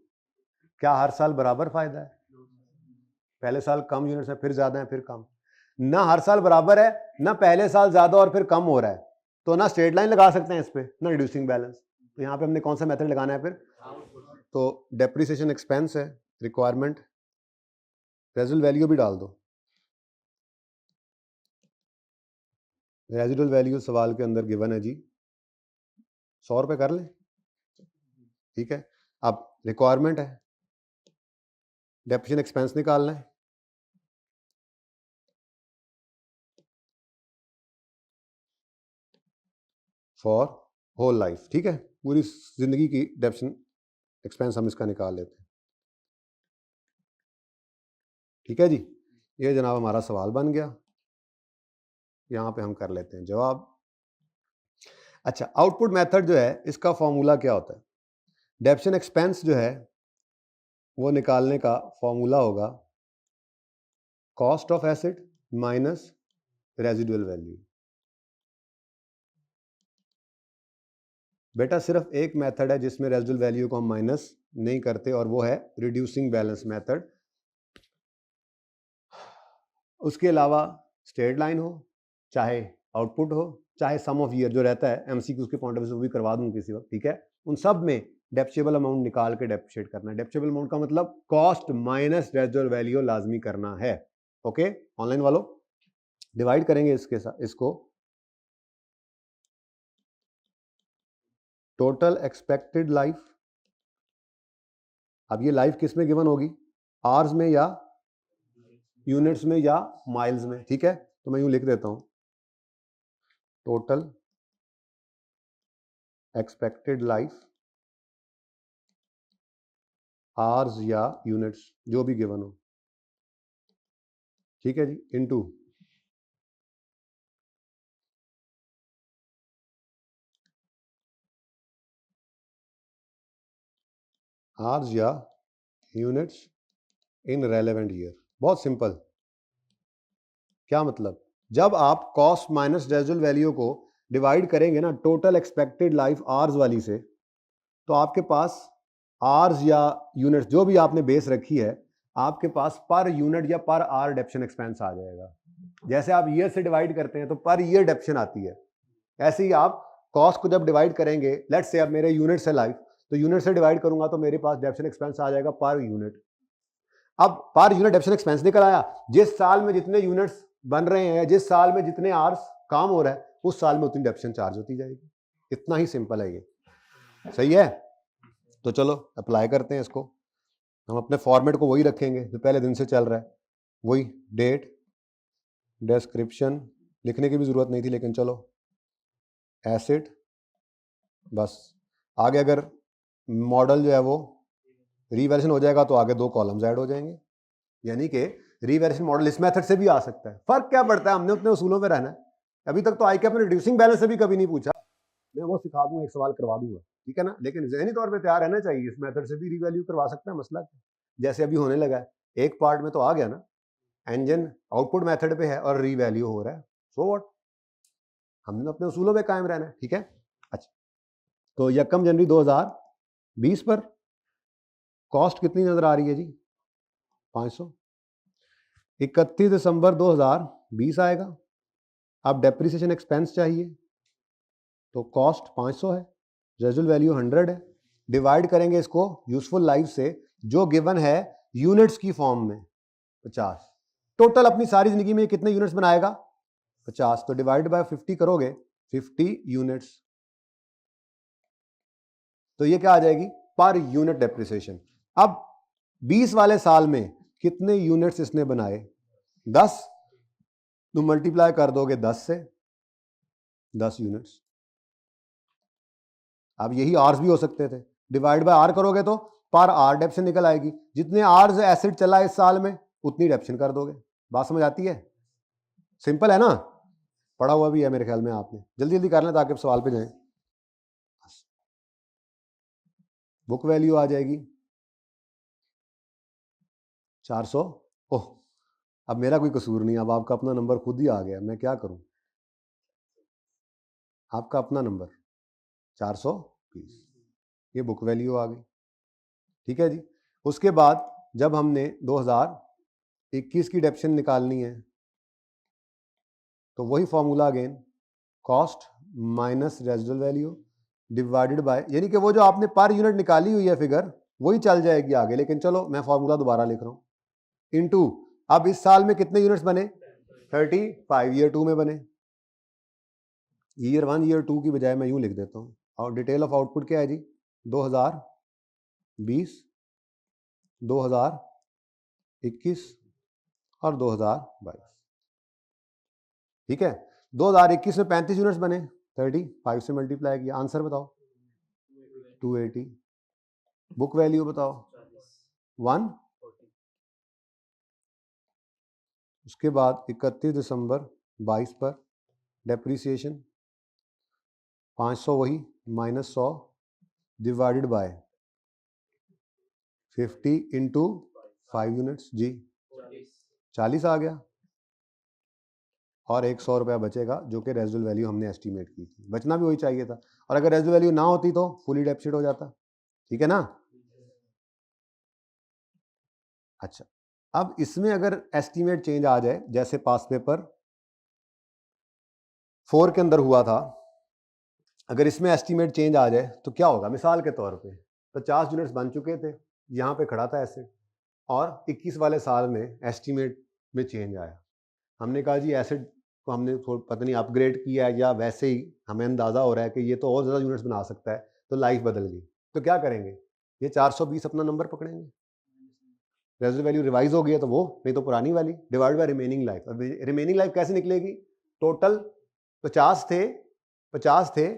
क्या हर साल बराबर फायदा है? पहले साल कम यूनिट्स है, फिर ज्यादा है, फिर कम। ना हर साल बराबर है, ना पहले साल ज्यादा और फिर कम हो रहा है, तो ना स्ट्रेट लाइन लगा सकते हैं इस पे, ना रिड्यूसिंग बैलेंस। तो यहाँ पे हमने कौन सा मेथड लगाना है फिर? तो डेप्रिसिएशन एक्सपेंस है, रिक्वायरमेंट, रेजिडुअल वैल्यू भी डाल दो। रेजिडुअल वैल्यू सवाल के अंदर गिवन है जी, 100 रुपए कर लें, ठीक है। अब रिक्वायरमेंट है, डेप्रिसिएशन एक्सपेंस निकालना है, फॉर होल लाइफ, ठीक है, पूरी जिंदगी की डेप्रिसिएशन एक्सपेंस हम इसका निकाल लेते हैं, ठीक है जी। ये जनाब हमारा सवाल बन गया, यहाँ पे हम कर लेते हैं जवाब। अच्छा, आउटपुट मेथड जो है इसका फॉर्मूला क्या होता है? डेप्रिसिएशन एक्सपेंस जो है वो निकालने का फॉर्मूला होगा cost of asset minus residual value. बेटा सिर्फ एक मेथड है जिसमें रेजिडुअल वैल्यू को हम माइनस नहीं करते, और वो है रिड्यूसिंग बैलेंस मेथड। उसके अलावा स्ट्रेट लाइन हो, चाहे आउटपुट हो, चाहे सम ऑफ ईयर जो रहता है एमसीक्यू के पॉइंट ऑफ व्यू से वो भी करवा दूं किसी वक्त, ठीक है। उन सब में डेप्रिसिएबल अमाउंट निकाल के डेप्रिशिएट करना है। डेप्रिसिएबल अमाउंट का मतलब कॉस्ट माइनस रेजिडुअल वैल्यू लाजमी करना है। ओके, ऑनलाइन वालों डिवाइड करेंगे इसके साथ इसको, टोटल एक्सपेक्टेड लाइफ। अब ये लाइफ किस में गिवन होगी? आवर्स में या यूनिट्स में या माइल्स में, ठीक है। तो मैं यूं लिख देता हूं, टोटल एक्सपेक्टेड लाइफ आवर्स या यूनिट्स जो भी गिवन हो, ठीक है जी, इनटू आवर्स या यूनिट्स इन रेलेवेंट ईयर। बहुत सिंपल। क्या मतलब? जब आप कॉस्ट माइनस रेजिडुअल वैल्यू को डिवाइड करेंगे ना टोटल एक्सपेक्टेड लाइफ आवर्स वाली से, तो आपके पास आवर्स या यूनिट्स जो भी आपने बेस रखी है, आपके पास पर यूनिट या पर आवर डेप्रिसिएशन एक्सपेंस आ जाएगा। जैसे आप ईयर से डिवाइड करते हैं तो पर ईयर डेप्रिसिएशन आती है, ऐसे ही आप कॉस्ट को जब डिवाइड करेंगे, लेट्स से अब मेरे यूनिट से लाइफ, तो यूनिट से डिवाइड करूंगा तो मेरे पास डेप्रिसिएशन एक्सपेंस आ जाएगा पर यूनिट। अब पर यूनिट डेप्रिसिएशन एक्सपेंस निकल आया, जिस साल में जितने यूनिट्स बन रहे हैं, जिस साल में जितने आवर्स काम हो रहा है, उस साल में उतनी डेप्रिसिएशन चार्ज होती जाएगी। इतना ही सिंपल है ये, सही है। तो चलो अप्लाई करते हैं इसको। हम अपने फॉर्मेट को वही रखेंगे जो पहले दिन से चल रहा है, वही डेट, डिस्क्रिप्शन, लिखने की भी जरूरत नहीं थी लेकिन चलो, एसिड, बस। आगे अगर मॉडल जो है वो रीवैल्यूएशन हो जाएगा तो आगे 2 कॉलम्स ऐड हो जाएंगे, यानी कि रीवैल्यूएशन मॉडल इस मेथड से भी आ सकता है। फर्क क्या पड़ता है? हमने उतने उसूलों में रहना है। अभी तक तो आईकैप ने रिड्यूसिंग बैलेंस से भी कभी नहीं पूछा, मैं वो सिखा दूंगा, एक सवाल करवा दूंगा, ठीक है ना। लेकिन ज़हनी तौर पे तैयार रहना चाहिए, इस मेथड से भी रीवैल्यू करवा सकता है मसला, जैसे अभी होने लगा है। एक पार्ट में तो आ गया ना, इंजन आउटपुट मेथड पे है और रीवैल्यू हो रहा है, सो व्हाट, हमने अपने उसूलों पे कायम रहना है, ठीक है। अच्छा, तो 1 जनवरी 2020 पर कॉस्ट कितनी नजर आ रही है जी? 500। 31 दिसंबर 2020 आएगा। अब डेप्रिसिएशन एक्सपेंस चाहिए, तो कॉस्ट 500 है, रेजिडुअल वैल्यू 100 है। डिवाइड करेंगे इसको यूजफुल लाइफ से, जो गिवन है यूनिट्स की फॉर्म में 50। टोटल अपनी सारी जिंदगी में कितने यूनिट्स बनाएगा? 50। तो डिवाइड बाय 50 करोगे, 50 यूनिट्स, तो ये क्या आ जाएगी? Per unit depreciation. अब 20 वाले साल में कितने यूनिट्स इसने बनाए? 10। तो मल्टीप्लाई कर दोगे 10 से, 10 यूनिट्स। अब यही आर्स भी हो सकते थे, डिवाइड बाय आर करोगे तो पर आर डेप्शन निकल आएगी, जितने आर्स एसिड चला इस साल में उतनी डेप्शन कर दोगे। बात समझ आती है? सिंपल है ना, पढ़ा हुआ भी है मेरे ख्याल में आपने। जल्दी जल्दी कर लें ताकि सवाल पे जाएं। बुक वैल्यू आ जाएगी 400, ओह अब मेरा कोई कसूर नहीं, अब आपका अपना नंबर खुद ही आ गया, मैं क्या करूं? आपका अपना नंबर 420, ये बुक वैल्यू आ गई। ठीक है जी। उसके बाद जब हमने 2021 की डेप्शन निकालनी है तो वही formula again, cost minus residual value divided by, यानी कि वो जो आपने पर यूनिट निकाली हुई है फिगर वही चल जाएगी आगे, लेकिन चलो मैं फॉर्मूला दोबारा लिख रहा हूं, इनटू अब इस साल में कितने यूनिट्स बने? 35, ईयर 2 में बने। ईयर 1 ईयर 2 की बजाय मैं यूं लिख देता हूं, और डिटेल ऑफ आउटपुट क्या है जी? 2020, 2021 और 2022। ठीक है। 2021 में 35 यूनिट्स बने, 35 से मल्टीप्लाई किया, आंसर बताओ 280। बुक वैल्यू बताओ 1। उसके बाद 31 दिसंबर 22 पर डेप्रीसिएशन 500, वही minus 100 divided by 50 into 5 units जी, 40 आ गया, और 100 रुपया बचेगा जो कि रेजिडुअल वैल्यू हमने एस्टीमेट की थी, बचना भी वही चाहिए था, और अगर रेजिडुअल वैल्यू ना होती तो फुली डेप्सिट हो जाता। ठीक है ना? अच्छा, अब इसमें अगर एस्टीमेट चेंज आ जाए, जैसे पास पेपर 4 के अंदर हुआ था, अगर इसमें एस्टीमेट चेंज आ जाए तो क्या होगा? मिसाल के तौर पे 50 यूनिट्स बन चुके थे, यहाँ पे खड़ा था एसेट, और 21 वाले साल में एस्टीमेट में चेंज आया, हमने कहा जी एसेट को हमने पता नहीं अपग्रेड किया है या वैसे ही हमें अंदाज़ा हो रहा है कि ये तो और ज़्यादा यूनिट्स बना सकता है, तो लाइफ बदल गई, तो क्या करेंगे? ये 420 अपना नंबर पकड़ेंगे, रेजिडुअल वैल्यू रिवाइज हो गई है तो वो, नहीं तो पुरानी वाली, डिवाइड बाय रिमेनिंग लाइफ। अब रिमेनिंग लाइफ कैसे निकलेगी? टोटल 50 थे, 50 थे,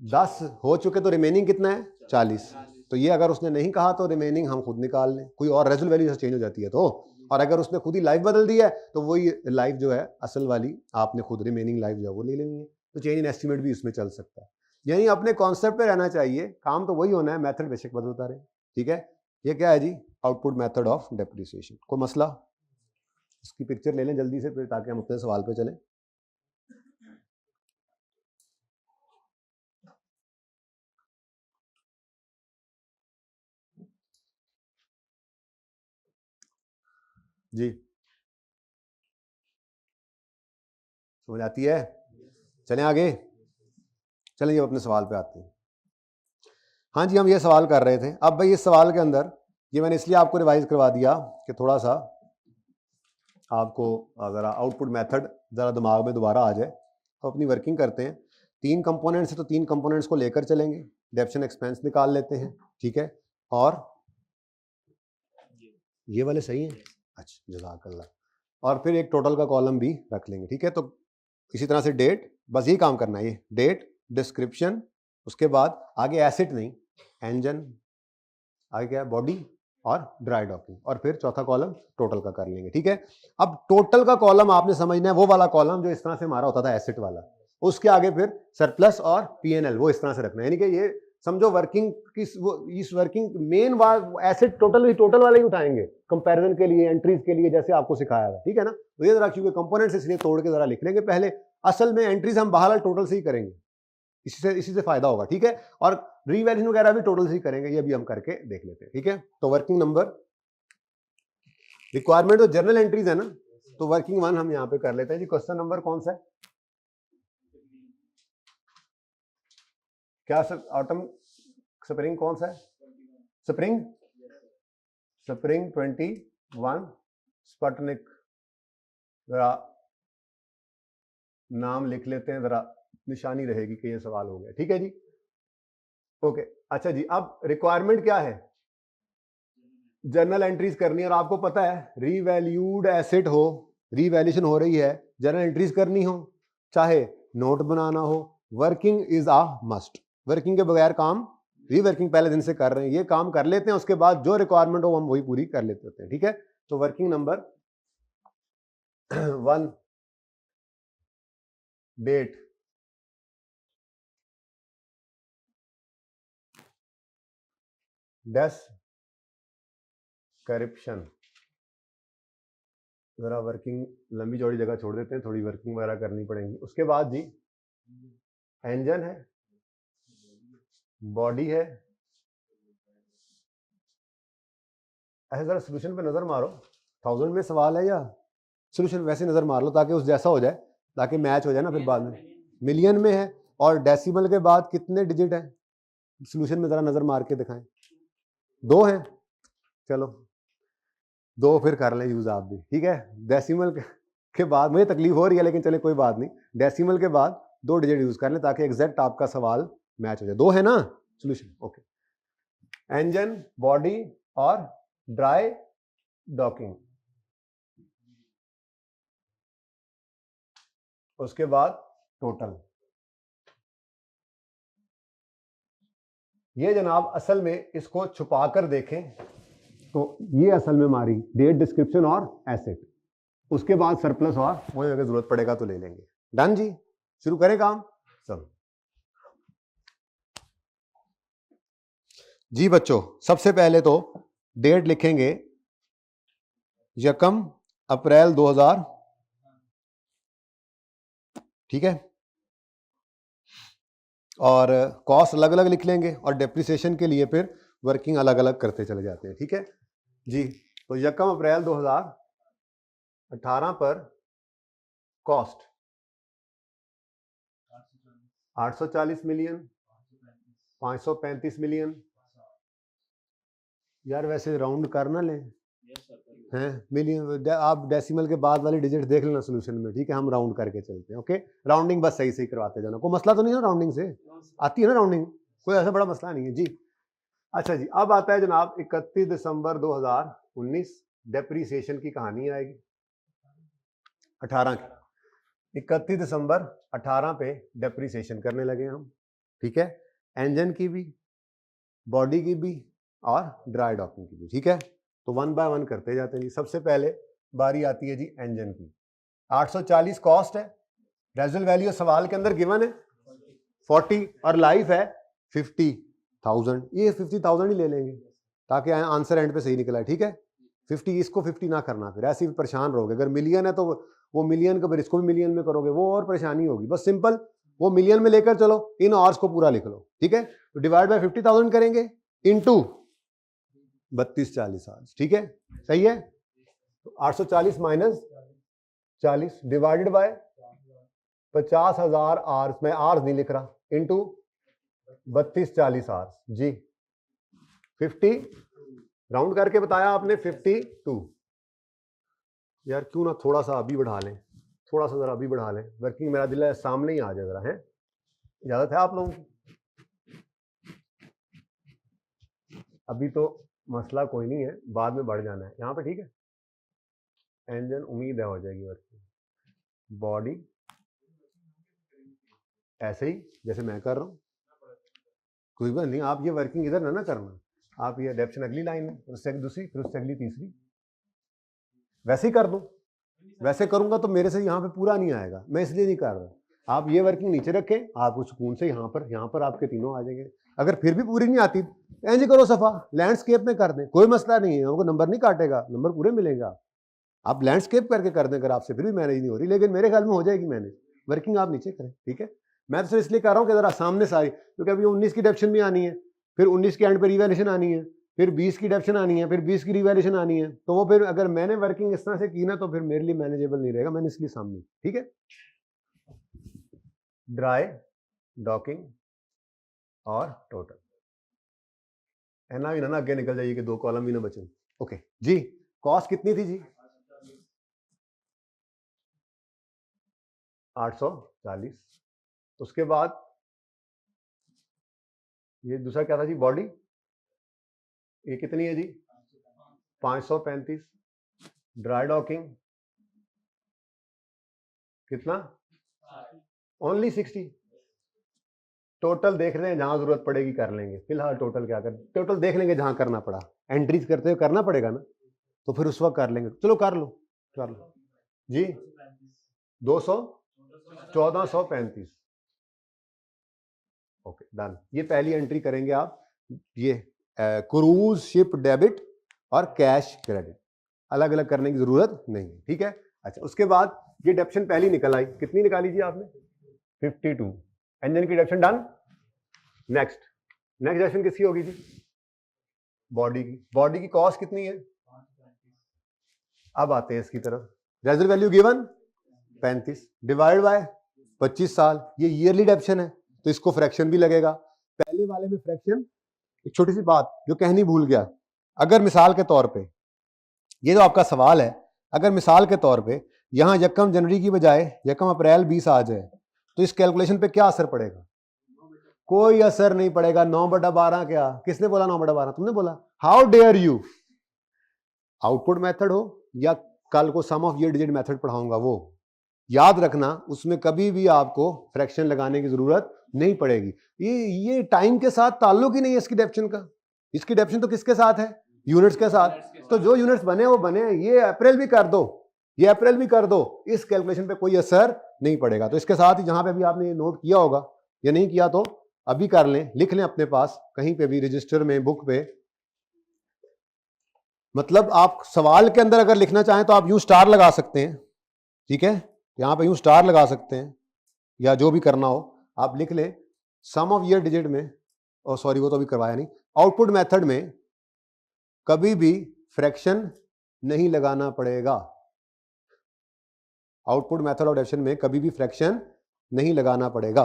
10 हो चुके तो रिमेनिंग कितना है? 40। तो ये अगर उसने नहीं कहा तो रिमेनिंग हम खुद निकाल लें, कोई और रेजिडुअल वैल्यू चेंज हो जाती है तो, और अगर उसने खुद ही लाइफ बदल दी है तो वही लाइफ जो है असल वाली आपने खुद रिमेनिंग लाइफ जो है वो ले लेनी है, तो चेंज इन एस्टीमेट भी इसमें चल सकता है। यानी अपने कॉन्सेप्ट पे रहना चाहिए, काम तो वही होना है, मेथड बेशक बदलता रहे। ठीक है, ये क्या है जी? Output method of depreciation. कोई मसला? इसकी पिक्चर ले लें जल्दी से फिर, ताकि हम अपने सवाल पे चलें। जी समझ आती है? चलें आगे, चलें ये अपने सवाल पे आते हैं। हाँ जी, हम ये सवाल कर रहे थे। अब भाई इस सवाल के अंदर ये मैंने इसलिए आपको रिवाइज करवा दिया कि थोड़ा सा आपको ज़रा आउटपुट मेथड ज़रा दिमाग में दोबारा आ जाए। तो अपनी वर्किंग करते हैं, 3 कंपोनेंट्स है तो 3 कंपोनेंट्स को लेकर चलेंगे, डेप्शन एक्सपेंस निकाल लेते हैं। ठीक है, और ये वाले सही हैं? अच्छा, जज़ाकल्लाह। और फिर एक टोटल का कॉलम भी रख लेंगे। ठीक है, तो इसी तरह से डेट, बस यही काम करना है, ये डेट, डिस्क्रिप्शन, उसके बाद आगे एसेट नहीं, इंजन, आगे क्या है? बॉडी और ड्राई डॉकिंग, और फिर चौथा कॉलम टोटल का कर लेंगे। ठीक है, अब टोटल का कॉलम आपने समझना है वो वाला कॉलम जो इस तरह से हमारा होता था एसेट वाला, उसके आगे फिर सरप्लस और पीएनएल वो इस तरह से रखना है, यानी कि ये समझो वर्किंग की वो इस वर्किंग मेन एसेट टोटल वाले ही उठाएंगे कंपैरिजन के लिए, एंट्रीज के लिए, जैसे आपको सिखाया था। ठीक है ना? तो ये जरा क्योंकि कंपोनेंट्स इसलिए तोड़ के जरा लिख लेंगे पहले, असल में एंट्रीज हम बाहर टोटल से ही करेंगे, इसी से फायदा होगा। ठीक है, और रीवैल्यूएशन वगैरह भी टोटल से ही करेंगे, ये भी हम करके देख लेते हैं। ठीक है, तो वर्किंग नंबर रिक्वायरमेंट तो जनरल एंट्रीज है ना, तो वर्किंग 1 हम यहाँ पे कर लेते हैं जी। क्वेश्चन नंबर कौन सा है? क्या सर? ऑटम स्प्रिंग कौन सा है? स्प्रिंग, स्प्रिंग 21 स्पटनिक, जरा नाम लिख लेते हैं, जरा निशानी रहेगी कि ये सवाल हो गया। ठीक है जी, ओके। अच्छा जी, अब रिक्वायरमेंट क्या है? जर्नल एंट्रीज करनी है, और आपको पता है रीवैल्यूड एसेट हो, रीवैल्यूएशन हो रही है, जर्नल एंट्रीज करनी हो, चाहे नोट बनाना हो, working is a must. Working के बगैर काम, रीवर्किंग पहले दिन से कर रहे हैं, ये काम कर लेते हैं, उसके बाद जो रिक्वायरमेंट हो हम वही पूरी कर लेते होते हैं। ठीक है, तो वर्किंग नंबर 1, डेट, डिस्क्रिप्शन, ज़रा वर्किंग लंबी चौड़ी जगह छोड़ देते हैं, थोड़ी वर्किंग वगैरह करनी पड़ेगी। उसके बाद जी इंजन है, बॉडी है। ऐसे ज़रा सोल्यूशन पे नज़र मारो, 1000 में सवाल है या सोल्यूशन वैसे नज़र मार लो ताकि उस जैसा हो जाए, ताकि मैच हो जाए ना फिर बाद में। मिलियन में है और डेसिमल के बाद कितने डिजिट हैं सोल्यूशन में ज़रा नज़र मार के दिखाएं। 2 हैं, चलो 2 फिर कर लें यूज़ आप भी, ठीक है। डेसिमल के बाद मुझे तकलीफ हो रही है लेकिन चले कोई बात नहीं, डेसिमल के बाद 2 डिजिट यूज़ कर लें ताकि एग्जैक्ट आपका सवाल मैच हो जाए। 2 है ना सोल्यूशन, ओके। इंजन, बॉडी और ड्राई डॉकिंग। उसके बाद टोटल। ये जनाब असल में इसको छुपा कर देखें तो ये असल में हमारी डेट, डिस्क्रिप्शन और एसेट। उसके बाद सरप्लस और वही अगर जरूरत पड़ेगा तो ले लेंगे। डन जी, शुरू करें काम। चलो जी बच्चों, सबसे पहले तो डेट लिखेंगे 1 अप्रैल 2000, ठीक है। और कॉस्ट अलग अलग लिख लेंगे और डेप्रिसिएशन के लिए फिर वर्किंग अलग अलग करते चले जाते हैं, ठीक है जी। तो 1 अप्रैल 2018 पर कॉस्ट 840 मिलियन, 535 मिलियन। यार वैसे राउंड कर ना लें हैं मिलियन, आप डेसिमल के बाद वाली डिजिट देख लेना सोल्यूशन में, ठीक है। हम राउंड करके चलते हैं, ओके। राउंडिंग बस सही सही करवाते जाना, कोई मसला तो नहीं है ना राउंडिंग से, आती है ना राउंडिंग, कोई ऐसा बड़ा मसला नहीं है जी। अच्छा जी, अब आता है जनाब 31 दिसंबर 2019, डेप्रीसिएशन की कहानी आएगी 18 की। 31 दिसंबर 18 पे डेप्रीसिएशन करने लगे हम, ठीक है। इंजन की भी, बॉडी की भी और ड्राई डॉकिंग की भी, ठीक है। तो 1 बाय 1 करते जाते हैं जी। सबसे पहले बारी आती है जी इंजन की। 840 कॉस्ट है, रेजुअल वैल्यू सवाल के अंदर गिवन है 40 और लाइफ है 50,000। ये 50,000 ही ले लेंगे ताकि आंसर एंड पे सही निकला है, ठीक है। 50 इसको 50 ना करना, फिर ऐसे भी परेशान रहोगे। अगर मिलियन है तो वो मिलियन का फिर इसको भी मिलियन में करोगे, वो और परेशानी होगी। बस सिंपल वो मिलियन में लेकर चलो, इन आवर्स को पूरा लिख लो, ठीक है। तो डिवाइड बाय 50,000 करेंगे इनटू 3240 आवर्स, ठीक है, सही है। तो 840 माइनस 40 डिवाइडेड बाय 50,000 आवर्स, मैं आवर्स नहीं लिख रहा, इनटू 3240 आवर्स जी। 50 राउंड करके बताया आपने 52। यार क्यों ना थोड़ा सा अभी बढ़ा लें, थोड़ा सा जरा अभी बढ़ा लें, वर्किंग मेरा दिल है सामने ही आ जाए जरा, है इजाजत है आप लोगों की? अभी तो मसला कोई नहीं है, बाद में बढ़ जाना है यहाँ पे, ठीक है। इंजन उम्मीद है हो जाएगी वर्किंग, बॉडी ऐसे ही जैसे मैं कर रहा हूँ, कोई बात नहीं। आप ये वर्किंग इधर ना करना, आप ये अडेप्शन अगली लाइन में, उससे दूसरी, फिर उससे अगली तीसरी, वैसे ही कर दूं। वैसे करूंगा तो मेरे से यहाँ पे पूरा नहीं आएगा, मैं इसलिए नहीं कर रहा। आप ये वर्किंग नीचे रखें, आप सुकून से यहाँ पर आपके तीनों आ जाएंगे। अगर फिर भी पूरी नहीं आती, ऐसे करो सफा लैंडस्केप में कर दें, कोई मसला नहीं है, हमको नंबर नहीं काटेगा, नंबर पूरे मिलेंगे। आप लैंडस्केप करके कर दें, अगर आपसे फिर भी मैनेज नहीं हो रही, लेकिन मेरे ख्याल में हो जाएगी मैनेज। वर्किंग आप नीचे करें, ठीक है। मैं तो सिर्फ इसलिए कर रहा हूँ कि जरा सामने सारी, क्योंकि अभी 19 की डेप्शन भी आनी है, फिर 19 के एंड पे रिवैल्यूएशन आनी है, फिर 20 की डेप्शन आनी है, फिर 20 की रिवैल्यूएशन आनी है। तो वो फिर अगर मैंने वर्किंग इस तरह से की ना तो फिर मेरे लिए मैनेजेबल नहीं रहेगा, मैंने इसलिए सामने, ठीक है। ड्राई डॉकिंग और टोटल, एना भी ना आगे निकल जाइए कि 2 कॉलम भी ना बचे, ओके जी। कॉस्ट कितनी थी जी? 840। उसके बाद ये दूसरा क्या था जी? बॉडी, ये कितनी है जी? 535। ड्राई डॉकिंग कितना? ओनली 60। टोटल देख रहे हैं, जहां जरूरत पड़ेगी कर लेंगे, फिलहाल टोटल क्या कर, टोटल देख लेंगे जहां करना पड़ा, एंट्रीज करते हुए करना पड़ेगा ना, तो फिर उस वक्त कर लेंगे। चलो कर लो जी। 200 1435, ओके डन। ये पहली एंट्री करेंगे आप, ये क्रूज शिप डेबिट और कैश क्रेडिट, अलग अलग करने की जरूरत नहीं है, ठीक है। अच्छा, उसके बाद ये डेप्शन पहली निकल आई, कितनी निकाली जी आपने? 52। इंजन की डेप्शन डन। नेक्स्ट डेप्शन किसकी होगी जी? बॉडी की। बॉडी की कॉस्ट कितनी है? अब आते हैं इसकी तरफ। रेजर वैल्यू गिवन 35 डिवाइड बाय 25 साल, ये ईयरली डेप्शन है तो इसको फ्रैक्शन भी लगेगा। पहले वाले में फ्रैक्शन, एक छोटी सी बात जो कहनी भूल गया, अगर मिसाल के तौर पे ये जो आपका सवाल है, अगर मिसाल के तौर पे यहां यकम जनवरी की बजाय यकम अप्रैल 20 आ जाए तो इस कैलकुलेशन पे क्या असर पड़ेगा? कोई असर नहीं पड़ेगा। 9/12 क्या? किसने बोला 9/12? तुमने बोला। How dare you. Output method हो या कल को sum of year digit method पढ़ाऊंगा, वो याद रखना, उसमें कभी भी आपको फ्रैक्शन लगाने की जरूरत नहीं पड़ेगी। ये टाइम के साथ ताल्लुक ही नहीं है इसकी डेप्शन का। इसकी डेप्शन तो किसके साथ है? यूनिट्स के साथ। तो जो यूनिट्स बने वो बने, ये अप्रैल भी कर दो, ये अप्रैल भी कर दो, इस कैलकुलेशन पे कोई असर नहीं पड़ेगा। तो इसके साथ ही जहां पे भी आपने नोट किया होगा या नहीं किया तो अभी कर लें, लिख लें अपने पास कहीं पे भी, रजिस्टर में, बुक पे। मतलब आप सवाल के अंदर अगर लिखना चाहें तो आप यूं स्टार लगा सकते हैं, ठीक है, यहां पे यूं स्टार लगा सकते हैं, या जो भी करना हो आप लिख लें। सम ऑफ ईयर डिजिट में, और सॉरी वो तो अभी करवाया नहीं, आउटपुट मेथड में कभी भी फ्रैक्शन नहीं लगाना पड़ेगा। आउटपुट मेथड ऑफ डेप्शन में कभी भी फ्रैक्शन नहीं लगाना पड़ेगा।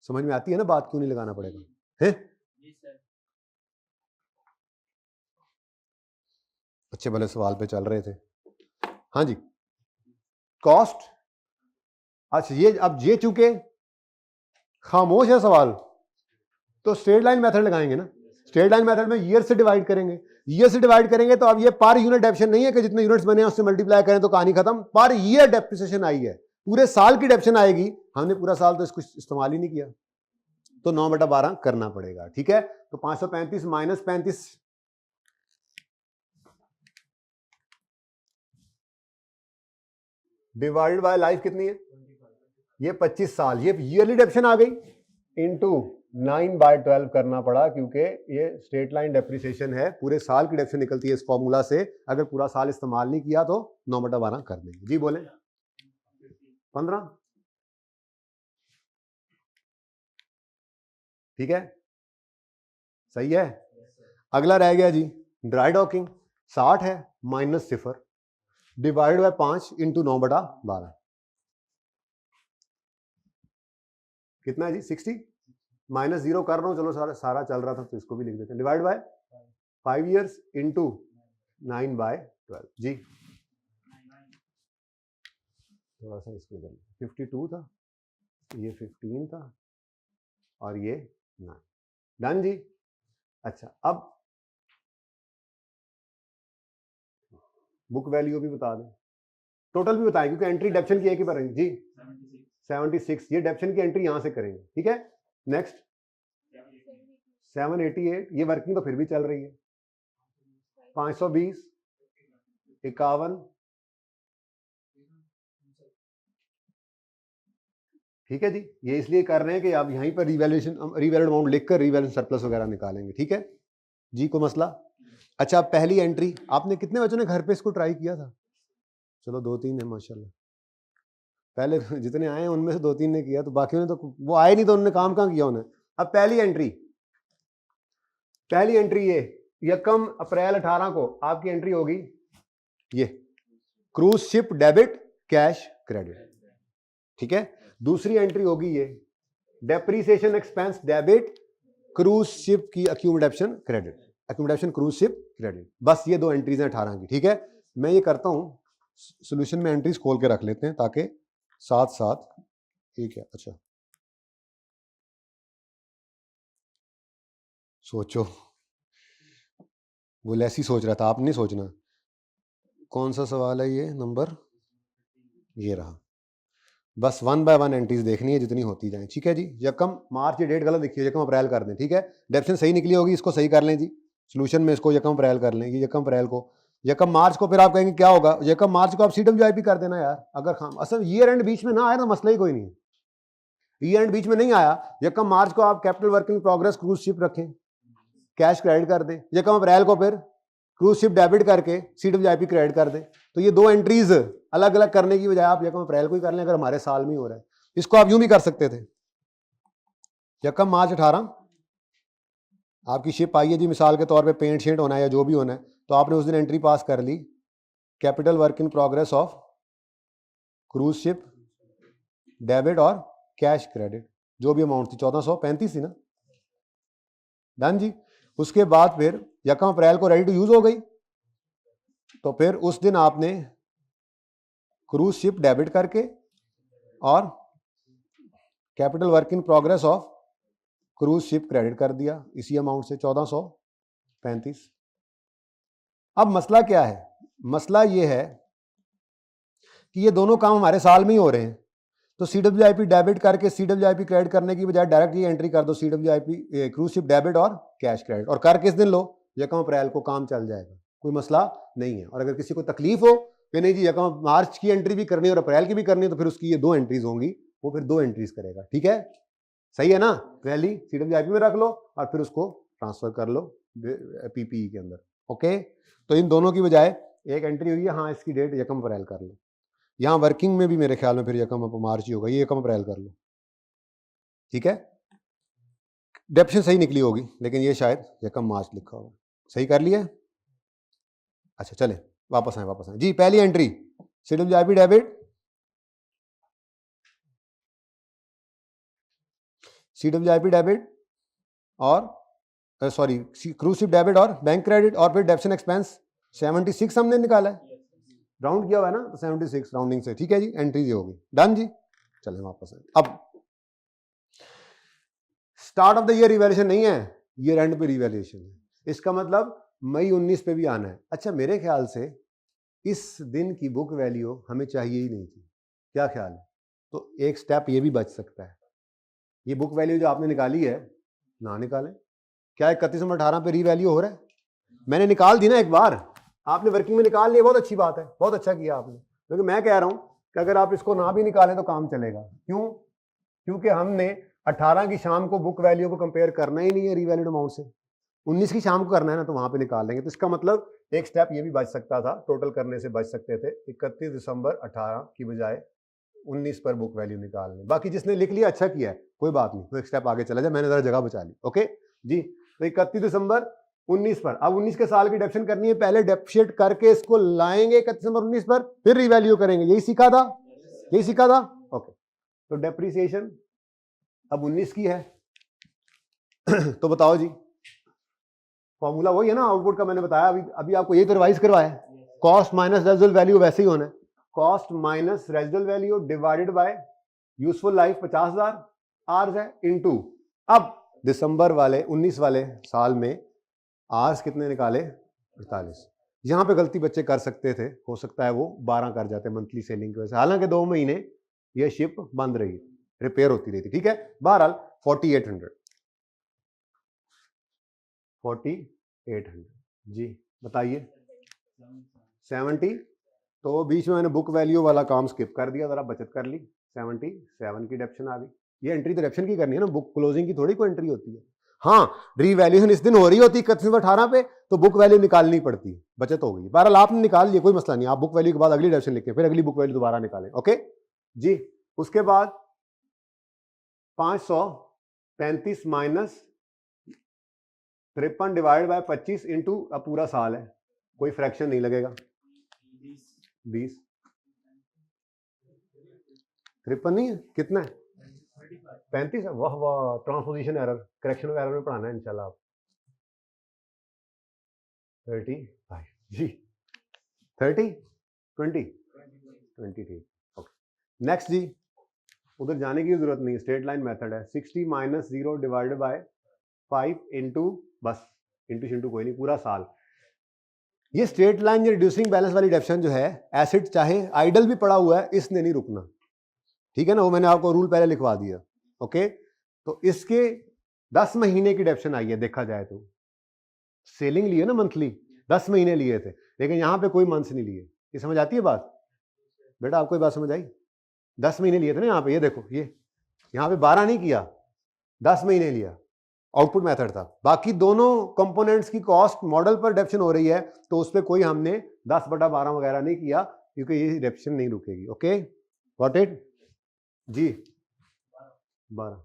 समझ में आती है ना बात, क्यों नहीं लगाना पड़ेगा? है अच्छे भले सवाल पे चल रहे थे। हाँ जी, कॉस्ट। अच्छा, ये अब ये चूंकि खामोश है सवाल, तो स्ट्रेट लाइन मेथड लगाएंगे ना। स्ट्रेट लाइन मेथड में ईयर से डिवाइड करेंगे। ईयर से डिवाइड करेंगे तो अब ये पर यूनिट डेप्शन नहीं है कि जितने यूनिट्स बने हैं उससे मल्टीप्लाई करें तो कहानी खत्म। पर ईयर डेप्रिसिएशन आई है, पूरे साल की डेप्शन आएगी। हमने पूरा साल तो इसको इस्तेमाल ही नहीं किया, तो 9/12 करना पड़ेगा, ठीक है। तो 535 माइनस 35 डिवाइडेड बाय लाइफ कितनी है? ये 25 साल, ये ईयरली डेप्शन आ गई, इनटू 9/12 करना पड़ा, क्योंकि ये स्ट्रेट लाइन डेप्रिसिएशन है, पूरे साल की डेप्शन निकलती है इस फॉर्मूला से। अगर पूरा साल इस्तेमाल नहीं किया तो 9/12 कर देंगे। जी बोले 15, ठीक है, सही है। अगला रह गया जी ड्राई डॉकिंग। 60 है माइनस 0 डिवाइड बाय 5 इंटू 9/12 कितना है जी? 60 माइनस 0 कर रहा हूं, चलो सारा चल रहा था तो इसको भी लिख देते हैं। डिवाइड बाय 5 ईयर्स इंटू 9/12 जी। थोड़ा सा इसको 52 था, ये 15 था और ये 9। डन जी। अच्छा, अब बुक वैल्यू भी बता दें, टोटल भी बताएं, क्योंकि एंट्री डेप्शन की एक ही पर जी 76, ये डेप्शन की एंट्री यहां से करेंगे, ठीक है। नेक्स्ट 788, ये वर्किंग तो फिर भी चल रही है। 520, 51, ठीक है जी। ये इसलिए कर रहे हैं कि आप यहीं पर रिवैल्यूड अमाउंट लिखकर रिवैल्यूड सरप्लस वगैरह निकालेंगे, ठीक है जी। को मसला? अच्छा, पहली एंट्री आपने कितने बच्चों ने घर पे इसको ट्राई किया था? चलो 2-3 है माशाल्लाह। पहले जितने आए हैं उनमें से 2-3 ने किया, तो बाकियों ने तो वो आए नहीं तो उन्होंने काम कहाँ किया उन्हें। अब पहली एंट्री ये यकम अप्रैल 18 को आपकी एंट्री होगी ये cruise ship debit cash credit, ठीक है। दूसरी एंट्री होगी ये depreciation expense debit cruise ship की accumulation credit, accumulation cruise ship credit. बस ये 2 एंट्रीज हैं 18 की, ठीक है। मैं ये करता हूं, सॉल्यूशन में एंट्रीज खोल के रख लेते हैं ताकि साथ साथ, ठीक है। अच्छा सोचो, वो ऐसी सोच रहा था, आप नहीं सोचना। कौन सा सवाल है ये? नंबर ये रहा। बस 1 बाय 1 एंट्रीज देखनी है जितनी होती जाए, ठीक है जी। यकम मार्च, ये डेट गलत लिखी है, यकम अप्रैल कर दें, ठीक है। डेप्शन सही निकली होगी, इसको सही कर लें जी। सोल्यूशन में इसको यकम अप्रैल कर लें, ये यकम अप्रैल को। यकम मार्च को फिर आप कहेंगे क्या होगा, यकम मार्च को आप CWIP कर देना यार। अगर असल ईयर एंड बीच में ना आए तो मसला ही कोई नहीं है। ईयर एंड बीच में नहीं आया, यकम मार्च को आप capital working progress cruise ship रखें, कैश क्रेडिट कर दें। यकम अप्रैल को फिर क्रूज शिप डेबिट करके CWIP क्रेडिट कर दें। तो ये दो एंट्रीज अलग अलग करने की बजाय आप यकम अप्रैल को ही कर लें, अगर हमारे साल में ही हो रहा है। इसको आप यूं भी कर सकते थे, यकम मार्च 18 आपकी शिप आई है जी, मिसाल के तौर पे पेंट शेंट होना है या जो भी होना है, तो आपने उस दिन एंट्री पास कर ली, capital work in progress of cruise ship debit और कैश क्रेडिट, जो भी अमाउंट थी 1435 थी ना, डन जी। उसके बाद फिर यकम अप्रैल को रेडी टू यूज हो गई, तो फिर उस दिन आपने क्रूज शिप डेबिट करके और capital work in progress of cruise ship credit कर दिया इसी अमाउंट से 1435। अब मसला क्या है? मसला ये है कि ये दोनों काम हमारे साल में ही हो रहे हैं, तो CWIP डेबिट करके CWIP क्रेडिट करने की बजाय डायरेक्ट ये एंट्री कर दो, CWIP क्रूज शिप डेबिट और कैश क्रेडिट, और कर किस दिन लो? यकम अप्रैल को, काम चल जाएगा, कोई मसला नहीं है। और अगर किसी को तकलीफ हो कि नहीं जी यकम मार्च की एंट्री भी करनी है और अप्रैल की भी करनी है, तो फिर उसकी ये दो एंट्रीज होंगी, वो फिर दो एंट्रीज करेगा, ठीक है, सही है ना। पहली CWIP में रख लो और फिर उसको ट्रांसफर कर लो PPE के अंदर, ओके। तो इन दोनों की बजाय एक एंट्री हुई है, हाँ इसकी डेट यकम अप्रैल कर लो। यहाँ वर्किंग में भी मेरे ख्याल में फिर यकम मार्च ही होगा, ये यकम अप्रैल कर लो, ठीक है। डेप्शन सही निकली होगी, लेकिन ये शायद यकम मार्च लिखा होगा, सही कर लिया। अच्छा चले वापस आए जी। पहली entry CWIP debit, CWIP debit और सॉरी क्रूज शिप डेबिट और बैंक क्रेडिट, और फिर डेप्शन एक्सपेंस 76 हमने निकाला है, राउंड किया हुआ है ना, तो 76 राउंडिंग से, ठीक है जी, एंट्री ये होगी, डन जी। चलें वापस आए। अब start of the year revaluation नहीं है, ईयर एंड पे रिवैल्यूएशन है, इसका मतलब मई 19 पे भी आना है। अच्छा मेरे ख्याल से इस दिन की बुक वैल्यू हमें चाहिए ही नहीं थी, क्या ख्याल है? तो एक स्टेप ये भी बच सकता है, ये बुक वैल्यू जो आपने निकाली है ना निकालें। क्या 31/18 पे रीवैल्यू हो रहा है? मैंने निकाल दी ना एक बार, आपने वर्किंग में निकाल लिया, बहुत अच्छी बात है, बहुत अच्छा किया आपने, क्योंकि मैं कह रहा हूं कि अगर आप इसको ना भी निकालें तो काम चलेगा। क्यों? क्योंकि हमने 18 की शाम को बुक वैल्यू को कंपेयर करना ही नहीं है रीवैल्यूड अमाउंट से, 19 की शाम को करना है ना, तो वहां पे निकाल लेंगे। तो इसका मतलब एक स्टेप ये भी बच सकता था, टोटल करने से बच सकते थे, 31 दिसंबर 18 की बजाय 19 पर बुक वैल्यू निकालने। बाकी जिसने लिख लिया अच्छा किया है, कोई बात नहीं, तो एक स्टेप आगे चला जाए, मैंने जरा जगह बचा ली, ओके जी। तो 31 दिसंबर 19 पर, अब 19 के साल की डेप्शन करनी है, पहले डेप्शिएट करके इसको लाएंगे 31 दिसंबर 19 पर, फिर रिवैल्यू करेंगे, यही सीखा था, यही सीखा था, ओके। तो डेप्रिसिएशन अब 19 की है तो बताओ जी, फॉर्मूला वही है ना आउटपुट का, मैंने बताया अभी आपको यही तो रिवाइज करवाया है, कॉस्ट माइनस रेजिडुअल वैल्यू वैसे ही होना है, cost minus residual value divided by useful life 50,000 hours है, इनटू अब दिसंबर वाले 19 वाले साल में आवर्स कितने निकाले? 48। यहां पे गलती बच्चे कर सकते थे, हो सकता है वो 12 कर जाते मंथली सेलिंग की वजह से, हालांकि 2 महीने ये शिप बंद रही, रिपेयर होती रही थी, ठीक है। बहरहाल 4800 जी, बताइए 70, तो बीच में मैंने बुक वैल्यू वाला काम स्किप कर दिया, जरा बचत कर ली, 77 की डेप्शन आ गई। ये एंट्री तो डेप्शन की करनी है ना, बुक क्लोजिंग की थोड़ी कोई एंट्री होती है। हाँ रीवैल्यूएशन इस दिन हो रही होती 31/18 पे, तो बुक वैल्यू निकालनी पड़ती, बचत हो गई। बहरहाल आपने निकाल लिया, कोई मसला नहीं, आप बुक वैल्यू के बाद अगली डेप्शन लिखें, फिर अगली बुक वैल्यू दोबारा निकालें, ओके जी। उसके बाद 535 माइनस 53 डिवाइड बाय 25 इंटू, अब पूरा साल है, कोई फ्रैक्शन नहीं लगेगा, 20, 53 नहीं है, कितना है? 35 है, वाह वाह, ट्रांसपोजिशन एरर, करेक्शन एरर में पढ़ाना है इंशाल्लाह आप। 35 जी, 30, 20, ठीक, ओके। नेक्स्ट जी, उधर जाने की जरूरत नहीं, स्ट्रेट लाइन मेथड है, 60 माइनस 0 डिवाइडेड बाय 5 इंटू, बस इंटू शिंटू कोई नहीं, पूरा साल। ये स्ट्रेट लाइन या रिड्यूसिंग बैलेंस वाली डेप्शन जो है, एसिड चाहे आइडल भी पड़ा हुआ है, इसने नहीं रुकना, ठीक है ना, वो मैंने आपको रूल पहले लिखवा दिया, ओके। तो इसके 10 महीने की डेप्शन आई है, देखा जाए तो सेलिंग लिए ना मंथली, 10 महीने लिए थे, लेकिन यहां पे कोई मंथ्स नहीं लिए। ये समझ आती है बात बेटा? आपको ये बात समझ आई? 10 महीने लिए थे ना यहाँ पे, ये देखो, ये यहाँ पे 12 नहीं किया, 10 महीने लिया, आउटपुट मेथड था। बाकी दोनों कंपोनेंट्स की कॉस्ट मॉडल पर डेप्शन हो रही है, तो उस पर कोई हमने 10/12 वगैरह नहीं किया, क्योंकि ये डेप्शन नहीं रुकेगी। ओके, गॉट इट जी। 12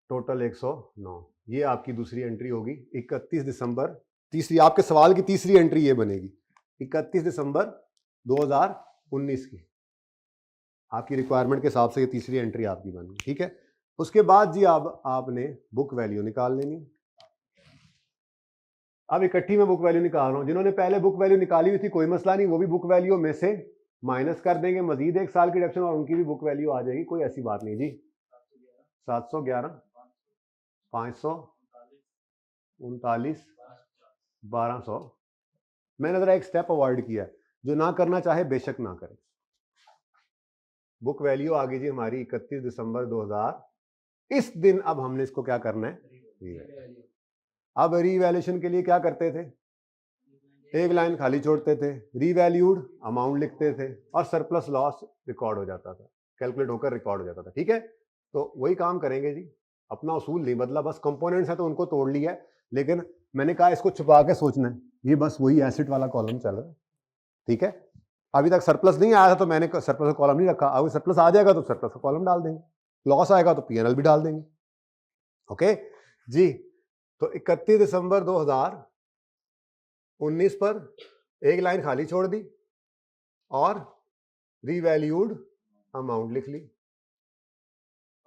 टोटल 109। ये आपकी दूसरी एंट्री होगी 31 दिसंबर। तीसरी आपके सवाल की तीसरी एंट्री ये बनेगी 31 दिसंबर 2019 की। आपकी रिक्वायरमेंट के हिसाब से ये तीसरी एंट्री आपकी बन गई, ठीक है। उसके बाद जी अब आपने बुक वैल्यू निकाल लेनी। अब इकट्ठी में बुक वैल्यू निकाल रहा हूं। जिन्होंने पहले बुक वैल्यू निकाली हुई थी कोई मसला नहीं, वो भी बुक वैल्यू में से माइनस कर देंगे, मजीद 1 साल की डिडक्शन और उनकी भी बुक वैल्यू आ जाएगी, कोई ऐसी बात नहीं जी। 711, 539, 1200। मैंने जरा एक स्टेप अवॉइड किया, जो ना करना चाहे बेशक ना करे। बुक वैल्यू आ गई जी हमारी 31 दिसंबर 2000। इस दिन अब हमने इसको क्या करना है, अब रीवैल्यूएशन के लिए क्या करते थे, एक लाइन खाली छोड़ते थे, रीवैल्यूड अमाउंट लिखते थे और सरप्लस लॉस रिकॉर्ड हो जाता था, कैलकुलेट होकर रिकॉर्ड हो जाता था, ठीक है। तो वही काम करेंगे जी, अपना उसूल नहीं बदला, बस कंपोनेंट्स है तो उनको तोड़ लिया है, लेकिन मैंने कहा इसको छुपा के सोचना है, ये बस वही एसेट वाला कॉलम चल रहा है, ठीक है। अभी तक सरप्लस नहीं आया था तो मैंने सरप्लस का कॉलम नहीं रखा, अगर सरप्लस आ जाएगा तो सरप्लस का कॉलम डाल देंगे, लॉस आएगा तो पीएनएल भी डाल देंगे। ओके जी। तो 31 दिसंबर 2019 पर एक लाइन खाली छोड़ दी और रीवैल्यूड अमाउंट लिख ली।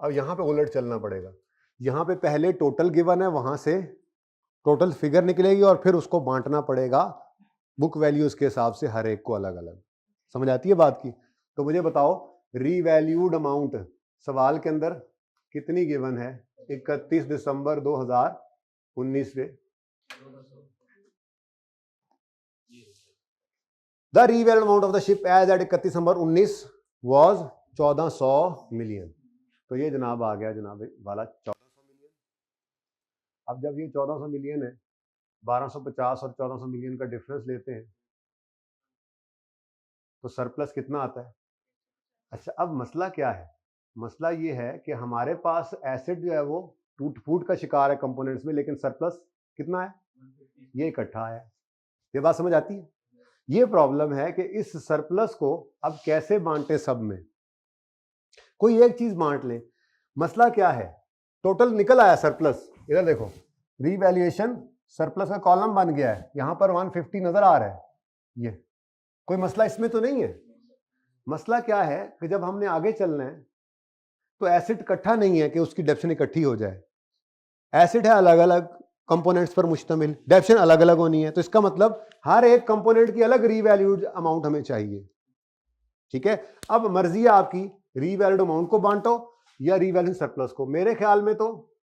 अब यहां पे उलट चलना पड़ेगा, यहां पे पहले टोटल गिवन है, वहां से टोटल फिगर निकलेगी और फिर उसको बांटना पड़ेगा बुक वैल्यूज के हिसाब से हर एक को अलग अलग। समझ आती है बात की? तो मुझे बताओ रीवैल्यूड अमाउंट सवाल के अंदर कितनी गिवन है 31 दिसंबर 2019 पे? The revalued amount of the ship as at 31 December 19 was 1400 million. तो ये जनाब आ गया जनाब वाला 1400 मिलियन। अब जब ये 1400 मिलियन है, 1250 और 1400 मिलियन का डिफरेंस लेते हैं तो सरप्लस कितना आता है? अच्छा, अब मसला क्या है? मसला ये है कि हमारे पास एसेट जो है वो टूट फूट का शिकार है कंपोनेंट्स में, लेकिन सरप्लस कितना है? ये इकट्ठा है। ये बात समझ आती है? ये प्रॉब्लम है कि इस सरप्लस को अब कैसे बांटे सब में, कोई एक चीज बांट ले। मसला क्या है? टोटल निकल आया सरप्लस, इधर देखो रीवैल्यूएशन सरप्लस का कॉलम बन गया है, यहां पर 150 नजर आ रहा है, ये कोई मसला इसमें तो नहीं है। मसला क्या है कि जब हमने आगे चलना है तो एसिड इकट्ठा नहीं है कि उसकी डेप्शन इकट्ठी हो जाए, एसिड है अलग अलग कंपोनेंट्स पर मुश्तमिल, डेप्शन अलग अलग होनी है, तो इसका मतलब हर एक कंपोनेंट की अलग रीवैल्यूड अमाउंट हमें चाहिए, ठीक है। अब मर्जी है आपकी, रीवैल्यूड अमाउंट को बांटो या रीवैल्यूड सरप्लस को। मेरे ख्याल में तो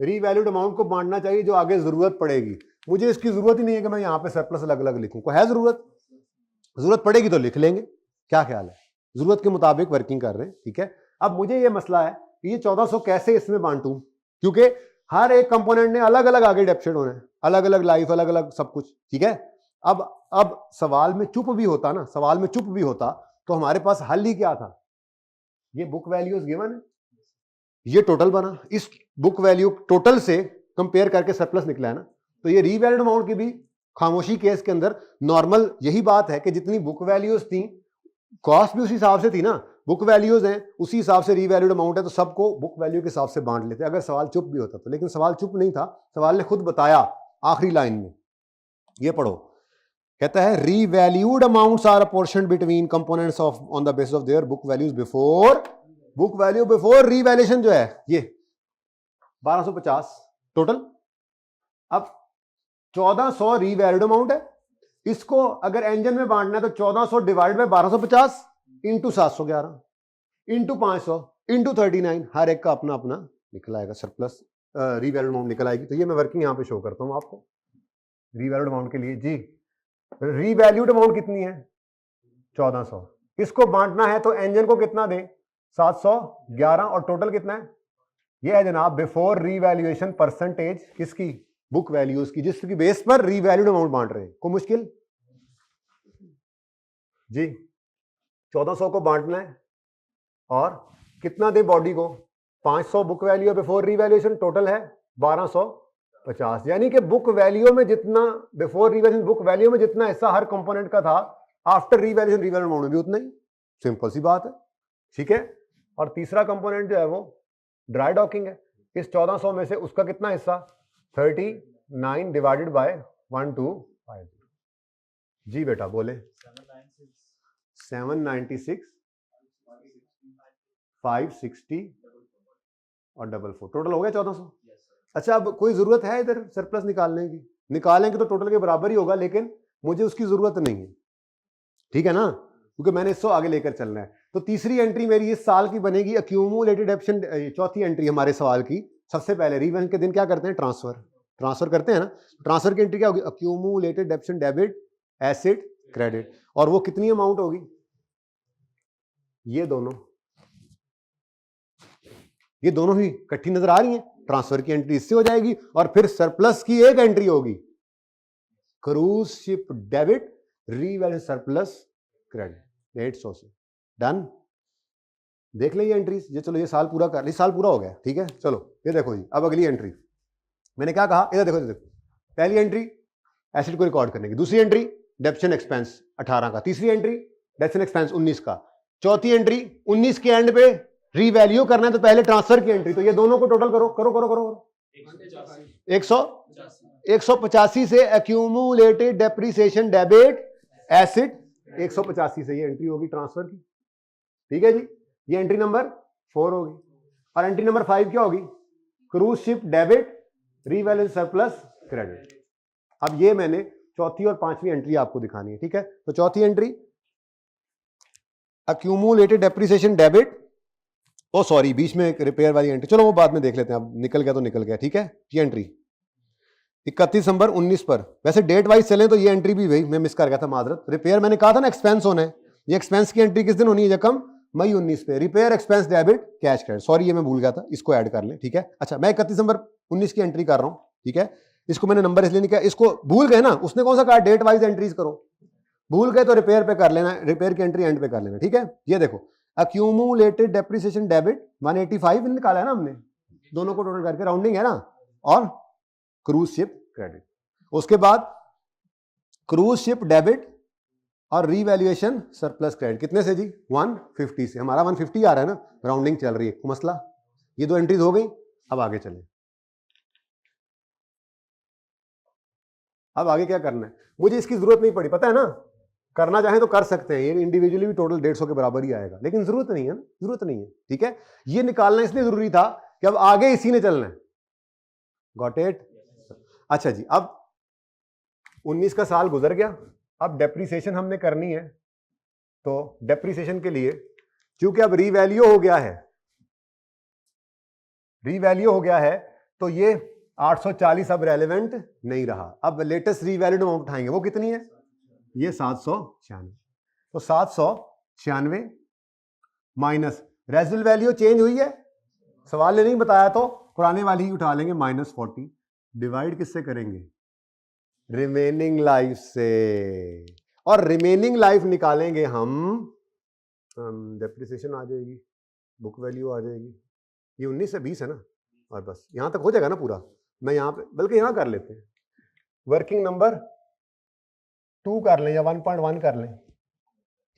रीवैल्यूड अमाउंट को बांटना चाहिए, जो आगे जरूरत पड़ेगी। मुझे इसकी जरूरत ही नहीं है कि मैं यहां पे सरप्लस अलग अलग लिखूं, को है जरूरत पड़ेगी तो लिख लेंगे, क्या ख्याल है? जरूरत के मुताबिक वर्किंग कर रहे हैं, ठीक है। अब मुझे ये मसला है कि ये 1400 कैसे इसमें बांटूं, क्योंकि हर एक कंपोनेंट ने अलग अलग आगे डेप्शन होना है, अलग अलग लाइफ, अलग अलग सब कुछ, ठीक है। अब सवाल में चुप भी होता ना, सवाल में चुप भी होता तो हमारे पास हल ही क्या था? ये बुक वैल्यूज गिवन है, ये टोटल बना, इस बुक वैल्यू टोटल से कंपेयर करके सरप्लस निकला है ना, तो ये रीवैल्यूड अमाउंट की भी खामोशी केस के अंदर नॉर्मल यही बात है कि जितनी बुक वैल्यूज थी कॉस्ट भी उसी हिसाब से थी ना, बुक वैल्यूज हैं उसी हिसाब से रीवैल्यूड अमाउंट है, तो सबको बुक वैल्यू के हिसाब से बांट लेते अगर सवाल चुप भी होता तो। लेकिन सवाल चुप नहीं था, सवाल ने खुद बताया आखिरी लाइन में, ये पढ़ो, कहता है revalued amounts are apportioned between components of on the basis of their book values before, book value before revaluation जो है ये 1250 टोटल। अब 1400 रीवैल्यूड अमाउंट है, इसको अगर एंजन में बांटना है तो 1400 divide by 1250 into 711 into 500 into 39, हर एक का अपना अपना निकल आएगा सरप्लस, रीवैल्यूड अमाउंट निकल आएगी। तो ये मैं वर्किंग यहां पे शो करता हूं आपको रीवैल्यूड अमाउंट के लिए जी। रीवैल्यूड अमाउंट कितनी है? 1400। इसको बांटना है तो एंजन को कितना दें? 711, और टोटल कितना है? ये है जनाब बिफोर रीवैल्यूएशन परसेंटेज किसकी? बुक वैल्यूज की, जिसकी बेस पर रीवैल्यूड अमाउंट बांट रहे हैं। कोई मुश्किल जी? 1400 को बांटना है और कितना दे बॉडी को? 500 book value before revaluation, total है 1250। यानी कि बुक वैल्यू में जितना बिफोर रीवैल्यूएशन बुक वैल्यू में जितना हिस्सा हर कंपोनेंट का था, आफ्टर रीवैल्यूएशन रीवैल्यूएशन अमाउंट में भी उतना ही। सिंपल सी बात है, ठीक है। और तीसरा कंपोनेंट जो है वो ड्राई डॉकिंग है। इस 1400 में से उसका कितना हिस्सा, 39 डिवाइडेड बाय 1250। जी बेटा बोले। 796 560 और 44, टोटल हो गया 1400। अच्छा, अब कोई जरूरत है इधर सरप्लस निकालने की? निकालेंगे तो टोटल के बराबर ही होगा, लेकिन मुझे उसकी जरूरत नहीं है, ठीक है ना, क्योंकि मैंने इसको आगे लेकर चलना है। तो तीसरी एंट्री मेरी इस साल की बनेगी अक्यूमुलेटेड एप्शन। चौथी एंट्री हमारे सवाल की, सबसे पहले रीवैल्यूएशन के दिन क्या करते हैं, ट्रांसफर करते हैं ना। ट्रांसफर की एंट्री क्या होगी, अक्यूमुलेटेड एप्शन डेबिट एसिड क्रेडिट, और वो कितनी अमाउंट होगी, ये दोनों ही इकट्ठी नजर आ रही हैं। ट्रांसफर की एंट्री इससे हो जाएगी, और फिर सरप्लस की एक एंट्री होगी, cruise ship debit revalue surplus credit 800 से। डन, देख ले ये एंट्रीज। ये चलो, ये साल पूरा कर, ये साल पूरा हो गया, ठीक है। चलो ये देखो जी, अब अगली एंट्री मैंने क्या कहा, इधर देखो। पहली एंट्री एसिड को रिकॉर्ड करने की, दूसरी एंट्री डेप्शन एक्सपेंस 18 का, तीसरी एंट्री डेप्शन एक्सपेंस 19 का, चौथी एंट्री 19 के एंड पे रीवैल्यू करना है, तो पहले ट्रांसफर की एंट्री। तो ये दोनों को टोटल करो 185 से एक्यूमुलेटेड डेप्रिसिएशन डेबिट एसिड 185 से ये एंट्री होगी ट्रांसफर की, ठीक है जी। ये एंट्री नंबर 4 होगी। और एंट्री नंबर 5 क्या होगी, cruise ship debit revalue surplus credit. अब ये मैंने चौथी और पांचवी एंट्री आपको दिखानी है, ठीक है। तो चौथी एंट्री अक्यूमुलेटेड डेप्रिसिएशन डेबिट, ओ सॉरी बीच में एक रिपेयर वाली एंट्री, चलो वो बाद में देख लेते हैं, अब निकल गया तो निकल गया, ठीक है। ये एंट्री 31 दिसंबर 19 पर, वैसे डेट वाइज चले तो ये एंट्री भी वही, मैं मिस कर गया था, मादरत। रिपेयर मैंने कहा था ना एक्सपेंस होना है, ये एक्सपेंस की एंट्री किस दिन होनी है, जकम मई 19 पे। Repair expense debit cash credit, sorry ये मैं भूल गया था, इसको ऐड कर लें, ठीक है। अच्छा, मैं 31 दिसंबर 19 की एंट्री कर रहा हूं, ठीक है। इसको मैंने नंबर इसलिए नहीं किया, इसको भूल गए ना, उसने कौन सा कहा डेट वाइज एंट्रीज करो, भूल गए तो रिपेयर पे कर लेना, रिपेयर की एंट्री एंड पे कर लेना, ठीक है। ये देखो अक्यूमुलेटेड डेप्रिसिएशन डेबिट 185 निकाला है ना हमने, दोनों को टोटल करके राउंडिंग है ना, और क्रूज शिप क्रेडिट। उसके बाद क्रूज शिप डेबिट और रीवैल्यूएशन सरप्लस क्रेडिट कितने से जी, 150 से। हमारा 150 आ रहा है ना, राउंडिंग चल रही है, मसला। ये दो एंट्रीज हो गई, अब आगे चलें। अब आगे क्या करना है, मुझे इसकी जरूरत नहीं पड़ी, पता है ना, करना चाहें तो कर सकते हैं, ये इंडिविजुअली भी टोटल 150 के बराबर ही आएगा, लेकिन जरूरत नहीं है ना, जरूरत नहीं है, ठीक है। ये निकालना इसलिए जरूरी था कि अब आगे इसी ने चलना है, गॉट इट। अच्छा जी, अब 19 का साल गुजर गया, अब डेप्रिसिएशन हमने करनी है, तो डेप्रिसिएशन के लिए क्योंकि अब रीवैल्यू हो गया है, तो ये 840 अब रेलेवेंट नहीं रहा। अब लेटेस्ट रीवैल्यूड अमाउंट उठाएंगे, वो कितनी है, ये 796। तो 796 माइनस रेजिडुअल वैल्यू चेंज हुई है, सवाल ने नहीं बताया तो पुराने वाली ही उठा लेंगे, -40 डिवाइड किससे करेंगे, रिमेनिंग लाइफ से। और रिमेनिंग लाइफ निकालेंगे हम डेप्रिसिएशन आ जाएगी, बुक वैल्यू आ जाएगी, ये 19 से 20 है ना, और बस यहां तक हो जाएगा ना पूरा। मैं यहां पे बल्कि यहां कर लेते हैं, वर्किंग नंबर 2 कर लें या 1.1 कर लें,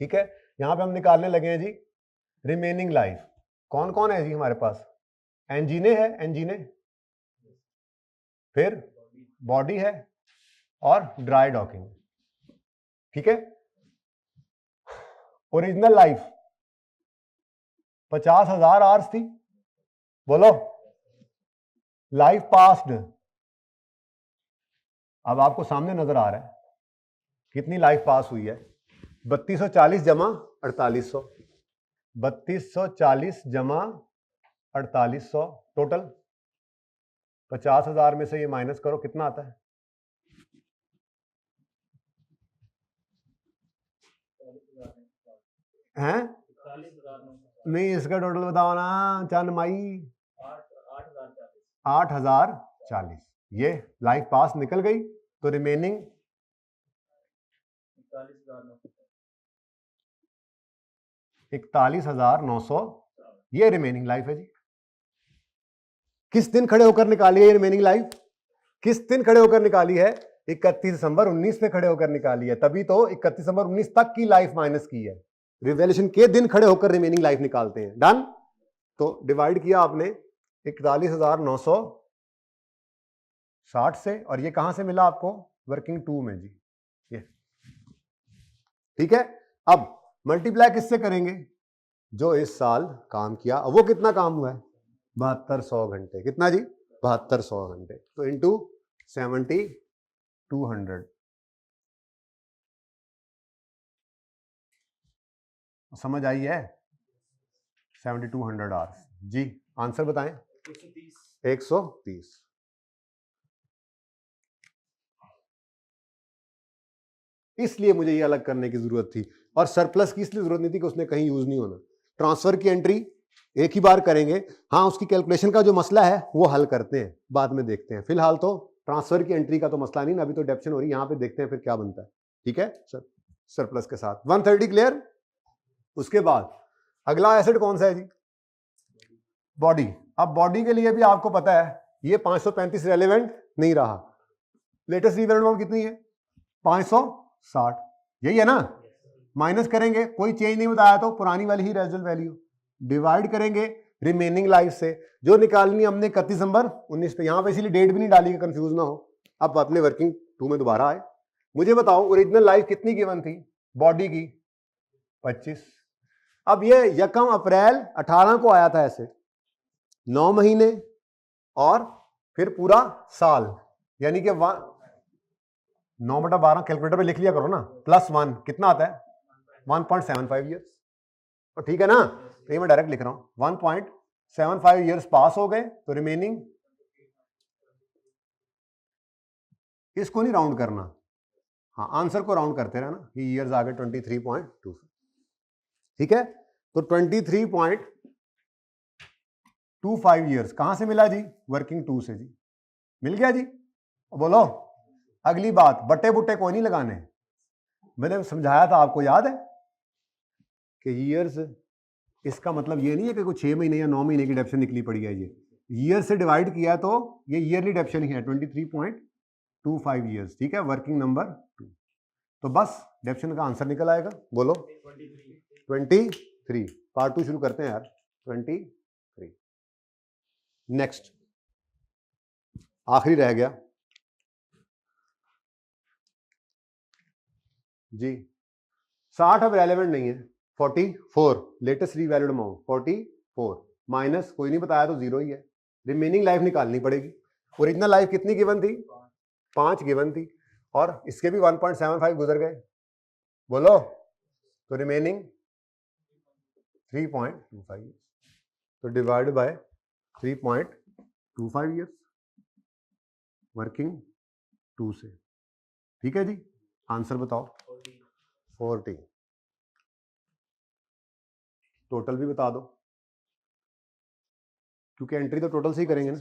ठीक है। यहां पे हम निकालने लगे हैं जी रिमेनिंग लाइफ। कौन कौन है जी हमारे पास, एंजीने है, एंजीने, फिर बॉडी है, और ड्राई डॉकिंग, ठीक है। ओरिजिनल लाइफ 50,000 आवर्स थी, बोलो लाइफ पास्ड, अब आपको सामने नजर आ रहा है कितनी लाइफ पास हुई है, 3240 जमा 4800, 3240 जमा 4800 टोटल। 50,000 में से ये माइनस करो, कितना आता है, हैं? नहीं, इसका टोटल बताओ ना चंद माई, 8,040। ये लाइफ पास निकल गई, तो रिमेनिंग 41,900 ये रिमेनिंग लाइफ है जी। किस दिन खड़े होकर निकाली है ये रिमेनिंग लाइफ? किस दिन खड़े होकर निकाली है? 31 दिसंबर 19 पे खड़े होकर निकाली है, तभी तो 31 दिसंबर 19 तक की लाइफ माइनस की है। रिवैल्यूएशन के दिन खड़े होकर रिमेनिंग लाइफ निकालते हैं। डन। तो डिवाइड किया आपने 41,960 से, और ये कहां से मिला आपको? वर्किंग 2 में जी, ये ठीक है। अब मल्टीप्लाई किससे करेंगे? जो इस साल काम किया, वो कितना काम हुआ है? 7200 घंटे। कितना जी? 7200 घंटे। तो इंटू 7200, समझ आई है? 7200 आवर्स जी। आंसर बताएं। 130। इसलिए मुझे ये अलग करने की जरूरत थी, और सरप्लस की इसलिए जरूरत नहीं थी कि उसने कहीं यूज नहीं होना। ट्रांसफर की एंट्री एक ही बार करेंगे, हाँ उसकी कैलकुलेशन का जो मसला है वो हल करते हैं, बाद में देखते हैं। फिलहाल तो ट्रांसफर की एंट्री का तो मसला नहीं ना, अभी तो डेप्शन हो रही है, यहां पे देखते हैं फिर क्या बनता है। ठीक है सर, सरप्लस के साथ 130 क्लियर। उसके बाद अगला एसेट कौन सा है जी? बॉडी। अब बॉडी के लिए भी आपको पता है ये 535 रेलेवेंट नहीं रहा। लेटेस्ट रिवेलेंट अमाउंट कितनी है? 560, यही है ना? माइनस करेंगे, कोई चेंज नहीं बताया तो पुरानी वाली ही रेजिडुअल वैल्यू, डिवाइड करेंगे रिमेनिंग लाइफ से, जो निकालनी हमने 31 दिसंबर 19 पे। यहां पे इसीलिए डेट भी नहीं डाली कि कंफ्यूज ना हो। अब अपने वर्किंग 2 में दोबारा आए, मुझे बताओ ओरिजिनल लाइफ कितनी गिवन थी बॉडी की? 25। अब ये 1 अप्रैल 18 को आया था ऐसे, 9 महीने और फिर पूरा साल, यानी कि 9/12 कैलकुलेटर पे लिख लिया करो ना, +1 कितना आता है? 1.75 ईयर्स। तो ठीक है ना, तो ये मैं डायरेक्ट लिख रहा हूं 1.75 ईयर्स पास हो गए, तो रिमेनिंग, इसको नहीं राउंड करना, हाँ आंसर को राउंड करते रहना, ये ईयर्स आ गए 23.2। ठीक है, तो 23.25 ईयर्स कहां से मिला जी? वर्किंग 2 से जी, मिल गया जी। बोलो अगली बात, बट्टे बुट्टे कोई नहीं लगाने, मैंने समझाया था आपको, याद है कि ईयर्स, इसका मतलब ये नहीं है कि कोई 6 महीने या 9 महीने की डेप्शन निकली पड़ी है। ये ईयर से डिवाइड किया तो ये ईयरली डेप्शन ही है, 23.25 ईयर्स। ठीक है, वर्किंग नंबर 2। तो बस डेप्शन का आंसर निकल आएगा। बोलो 23। पार्ट 2 शुरू करते हैं यार। 23। नेक्स्ट आखिरी रह गया जी, 60 अब रेलेवेंट नहीं है। 44 लेटेस्ट रीवैल्यूड अमाउंट 44 माइनस कोई नहीं बताया तो 0 ही है। रिमेनिंग लाइफ निकालनी पड़ेगी। ओरिजिनल लाइफ कितनी गिवन थी? 5 गिवन थी, और इसके भी 1.75 गुजर गए। बोलो, तो रिमेनिंग 3.25, तो डिवाइड बाय 3.25 ईयर्स वर्किंग 2 से। ठीक है जी, आंसर बताओ। 40। टोटल भी बता दो, क्योंकि एंट्री तो टोटल से ही करेंगे ना।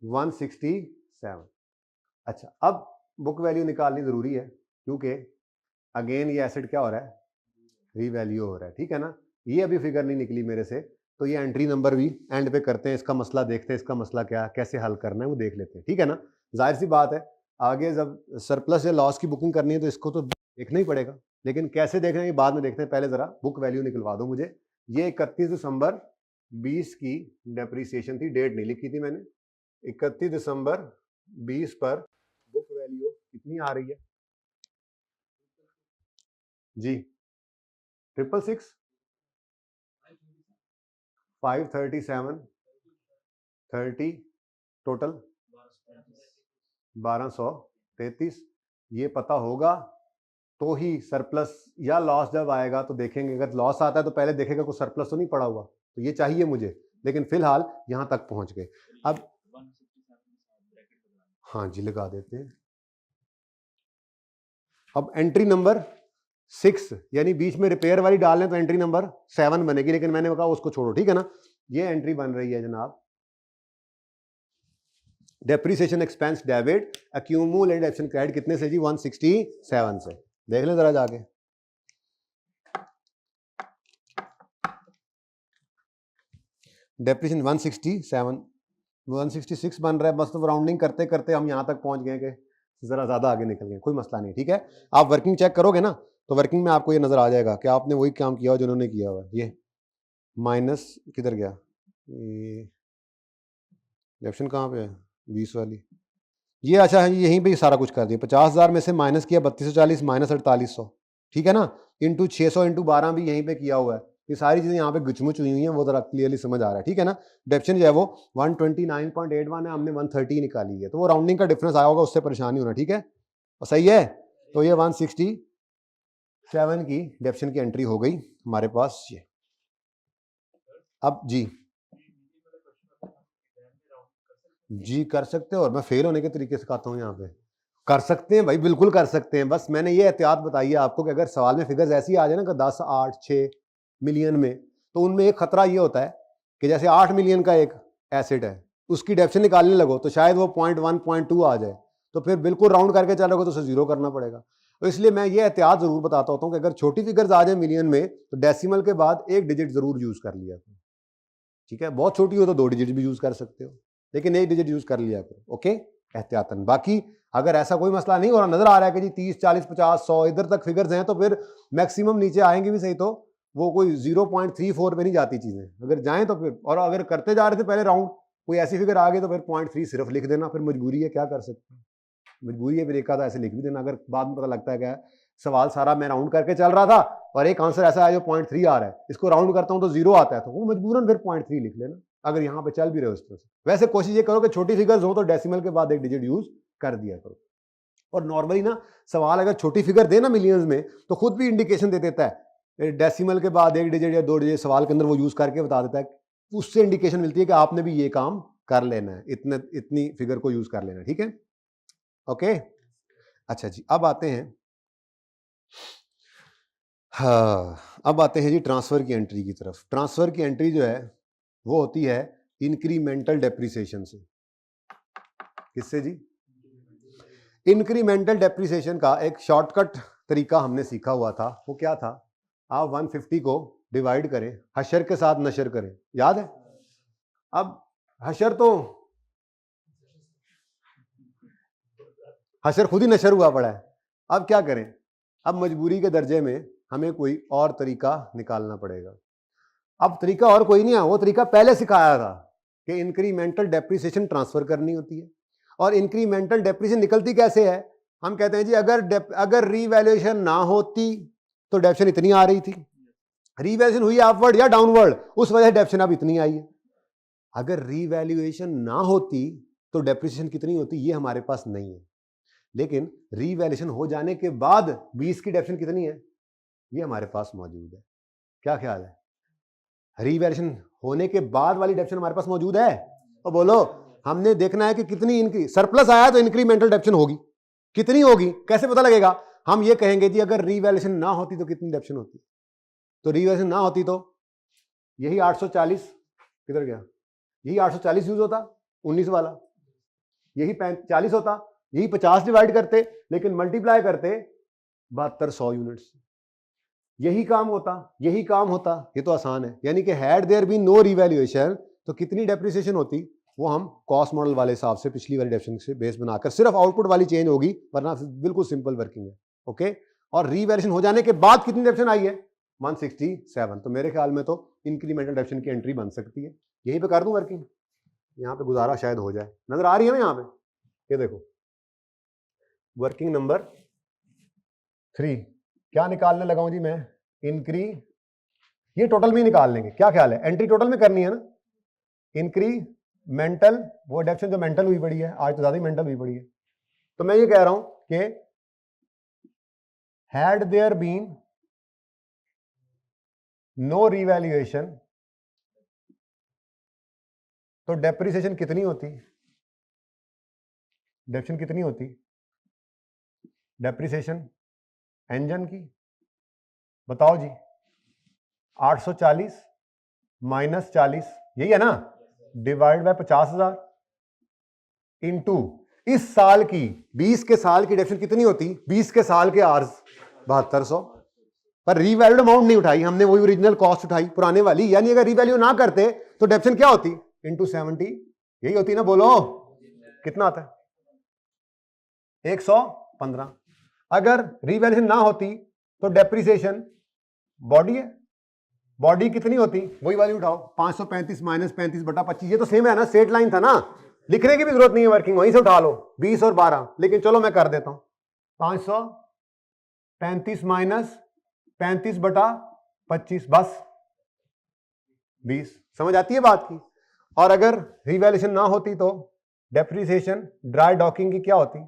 167। अच्छा, अब बुक वैल्यू निकालनी जरूरी है, क्योंकि अगेन ये एसेट क्या हो रहा है? रीवैल्यू हो रहा है। ठीक है ना, ये अभी फिगर नहीं निकली मेरे से, तो ये एंट्री नंबर भी एंड पे करते हैं, इसका मसला देखते हैं, इसका मसला क्या, कैसे हल करना है वो देख लेते हैं। ठीक है ना, जाहिर सी बात है आगे जब सरप्लस या लॉस की बुकिंग करनी है तो इसको तो देखना ही पड़ेगा, लेकिन कैसे देखना है बाद में देखते हैं। पहले जरा बुक वैल्यू निकलवा दो मुझे। ये 31 दिसंबर 20 की डेप्रीसिएशन थी, डेट नहीं लिखी थी मैंने। 31 दिसंबर 20 पर बुक वैल्यू कितनी आ रही है जी? 666, 537, 30, टोटल 1233। ये पता होगा तो ही सरप्लस या लॉस जब आएगा तो देखेंगे। अगर लॉस आता है तो पहले देखेगा कोई सरप्लस तो नहीं पड़ा हुआ, तो ये चाहिए मुझे, लेकिन फिलहाल यहां तक पहुंच गए। अब हाँ जी लगा देते हैं। अब एंट्री नंबर 6 यानी बीच में रिपेयर वाली डाल लें तो एंट्री नंबर 7 बनेगी, लेकिन मैंने कहा उसको छोड़ो। ठीक है ना, ये एंट्री बन रही है जनाब, depreciation expense debit, accumulated action credit कितने से जी? 167 से। देख लें जरा जाके, डेप्रीसिएशन 167 166 बन रहा है, बस तो राउंडिंग करते करते हम यहाँ तक पहुँच गए कि ज़रा ज़्यादा आगे निकल गए, कोई मसला नहीं, ठीक है। आप वर्किंग चेक करोगे ना तो वर्किंग में आपको ये नज़र आ जाएगा कि आपने वही काम किया हो जो उन्होंने किया हुआ है। ये माइनस किधर गया, ये ऑप्शन कहाँ पे है, 20 वाली, ये अच्छा है, यहीं पे ही सारा कुछ कर दिया। 50,000 में से माइनस किया 3240 माइनस 4800, ठीक है ना, इंटू 600 इंटू 12 भी यहीं पे किया हुआ है। ये सारी चीज़ें यहाँ पे गुचमुच हुई हुई हैं, वो ज़रा क्लियरली समझ आ रहा है, ठीक है ना। डेप्शन जो है वो 129.81 है, हमने 130 निकाली है, तो वो राउंडिंग का डिफरेंस आया होगा, उससे परेशानी होना, ठीक है, और सही है। तो ये 167 की डेप्शन की एंट्री हो गई हमारे पास। ये अब जी कर सकते हो, और मैं फेल होने के तरीके सिखाता हूँ यहाँ पे। कर सकते हैं भाई, बिल्कुल कर सकते हैं, बस मैंने ये एहतियात बताई है आपको कि अगर सवाल में फिगर्स ऐसी आ जाए ना कि 10, 8, 6 मिलियन में, तो उनमें एक खतरा ये होता है कि जैसे 8 मिलियन का एक एसेट है, उसकी डेप्शन निकालने लगो तो शायद वो 0.1, 0.2 आ जाए, तो फिर बिल्कुल राउंड करके चलोगे तो उसे जीरो करना पड़ेगा। तो इसलिए मैं ये एहतियात जरूर बताता होता हूँ कि अगर छोटी फिगर्स आ जाए मिलियन में तो डेसिमल के बाद एक डिजिट जरूर यूज कर लिया करो, ठीक है। बहुत छोटी हो तो 2 डिजिट भी यूज कर सकते हो, लेकिन एक डिजिट यूज कर लिया करो, ओके, एहतियातन। बाकी अगर ऐसा कोई मसला नहीं हो रहा, नजर आ रहा है कि जी 30, 40, 50, 100 इधर तक फिगर्स हैं, तो फिर मैक्सिमम नीचे आएंगे भी सही, तो वो कोई 0.34 पे नहीं जाती चीजें, अगर जाएं तो फिर, और अगर करते जा रहे थे पहले राउंड कोई ऐसी फिगर आ गई तो फिर 0.3 सिर्फ लिख देना, फिर मजबूरी है, क्या कर सकते हैं, मजबूरी है, फिर एक आधा ऐसे लिख भी देना। अगर बाद में पता लगता है क्या सवाल सारा मैं राउंड करके चल रहा था और एक आंसर ऐसा है जो 0.3 आ रहा है, इसको राउंड करता हूं तो 0 आता है, तो वो मजबूरन फिर 0.3 लिख लेना, अगर यहाँ पे चल भी रहे हो इस तरह से। वैसे कोशिश ये करो कि छोटी फिगर्स हो तो डेसिमल के बाद एक डिजिट यूज कर दिया करो। और नॉर्मली ना सवाल अगर छोटी फिगर दे ना मिलियंस में, तो खुद भी इंडिकेशन दे देता है, डेसिमल के बाद एक डिजिट या 2 डिजिट सवाल के अंदर वो यूज करके बता देता है, उससे इंडिकेशन मिलती है कि आपने भी ये काम कर लेना है, इतनी फिगर को यूज कर लेना है, ठीक है, ओके। अच्छा जी, अब आते हैं, हाँ, अब आते हैं जी ट्रांसफर की एंट्री की तरफ। ट्रांसफर की एंट्री जो है वो होती है इंक्रीमेंटल डेप्रिसिएशन से। किससे जी? इंक्रीमेंटल डेप्रिसिएशन का एक शॉर्टकट तरीका हमने सीखा हुआ था, वो क्या था, आप 150 को डिवाइड करें, हशर के साथ नशर करें, याद है। अब हशर तो हशर खुद ही नशर हुआ पड़ा है, अब क्या करें, अब मजबूरी के दर्जे में हमें कोई और तरीका निकालना पड़ेगा। अब तरीका और कोई नहीं है, वो तरीका पहले सिखाया था कि इंक्रीमेंटल डेप्रिसिएशन ट्रांसफर करनी होती है। और इंक्रीमेंटल डेप्रिसिएशन निकलती कैसे है, हम कहते हैं जी अगर रीवैल्यूएशन ना होती तो डेप्शन इतनी आ रही थी, रीवैल्यूएशन हुई अपवर्ड या डाउनवर्ड, उस वजह से डेप्शन अब इतनी आई है। अगर रीवैल्यूएशन ना होती तो डेप्रिसिएशन कितनी होती, ये हमारे पास नहीं है, लेकिन रीवैल्यूएशन हो जाने के बाद 20 की डेप्शन कितनी है, ये हमारे पास मौजूद है। क्या ख्याल है, रीवैल्यूएशन होने के बाद वाली डेप्शन हमारे पास मौजूद है, तो बोलो, हमने देखना है कि कितनी इनकी सरप्लस आया तो इंक्रीमेंटल डेप्शन होगी, कितनी होगी, कैसे पता लगेगा, हम ये कहेंगे जी अगर रीवैल्यूएशन ना होती तो कितनी डेप्शन होती, तो रीवैल्यूएशन ना होती तो यही 840 किधर गया, यही 840 यूज होता 19 वाला, यही 40 होता, यही 50 डिवाइड करते, लेकिन मल्टीप्लाई करते 7200 यूनिट्स, यही काम होता, ये तो आसान है। यानी कि had there been no revaluation तो कितनी डेप्रिसिएशन होती, वो हम कॉस्ट मॉडल वाले हिसाब से पिछली वाली डेप्रिसिएशन से बेस बनाकर, सिर्फ आउटपुट वाली चेंज होगी, वरना बिल्कुल सिंपल वर्किंग है, ओके। और रीवैल्यूएशन हो जाने के बाद कितनी डेप्रिसिएशन आई है, 167, तो मेरे ख्याल में तो इंक्रीमेंटल डेप्रिसिएशन की एंट्री बन सकती है। यहीं पे कर दूं वर्किंग, यहाँ पे गुजारा शायद हो जाए, नजर आ रही है ना यहाँ पे, ये देखो वर्किंग नंबर 3 क्या निकालने लगा हूं जी मैं, ये टोटल में ही निकाल लेंगे, क्या ख्याल है, एंट्री टोटल में करनी है ना, इंक्रीमेंटल, वो डेप्शन जो मेंटल हुई पड़ी है, आज तो ज्यादा ही मेंटल हुई पड़ी है, तो मैं ये कह रहा हूं कि had there been no revaluation तो डेप्रिसिएशन कितनी होती, डेप्शन कितनी होती, डेप्रिसिएशन एंजन की, बताओ जी, 840 माइनस 40, यही है ना, डिवाइड बाय 50,000 इनटू इस साल की 20 के साल की डेप्शन कितनी होती, 20 के साल के आर्स 7200, पर रीवैल्यूड अमाउंट नहीं उठाई हमने, वही ओरिजिनल कॉस्ट उठाई पुराने वाली, यानी अगर रीवैल्यू ना करते तो डेप्शन क्या होती, इनटू 70 यही होती है ना, बोलो कितना आता है 115। अगर रीवैल्यूएशन ना होती तो डेप्रिसिएशन बॉडी है, बॉडी कितनी होती, वही वाली उठाओ 535 माइनस 35/25, ये तो सेम है ना, स्ट्रेट लाइन था ना, लिखने की भी जरूरत नहीं है वर्किंग, वहीं से उठा लो 20 और 12। लेकिन चलो मैं कर देता हूं 535 माइनस 35/25 बस 20। समझ आती है बात की। और अगर रिवैल्यूएशन ना होती तो डेप्रिसिएशन ड्राई डॉकिंग की क्या होती,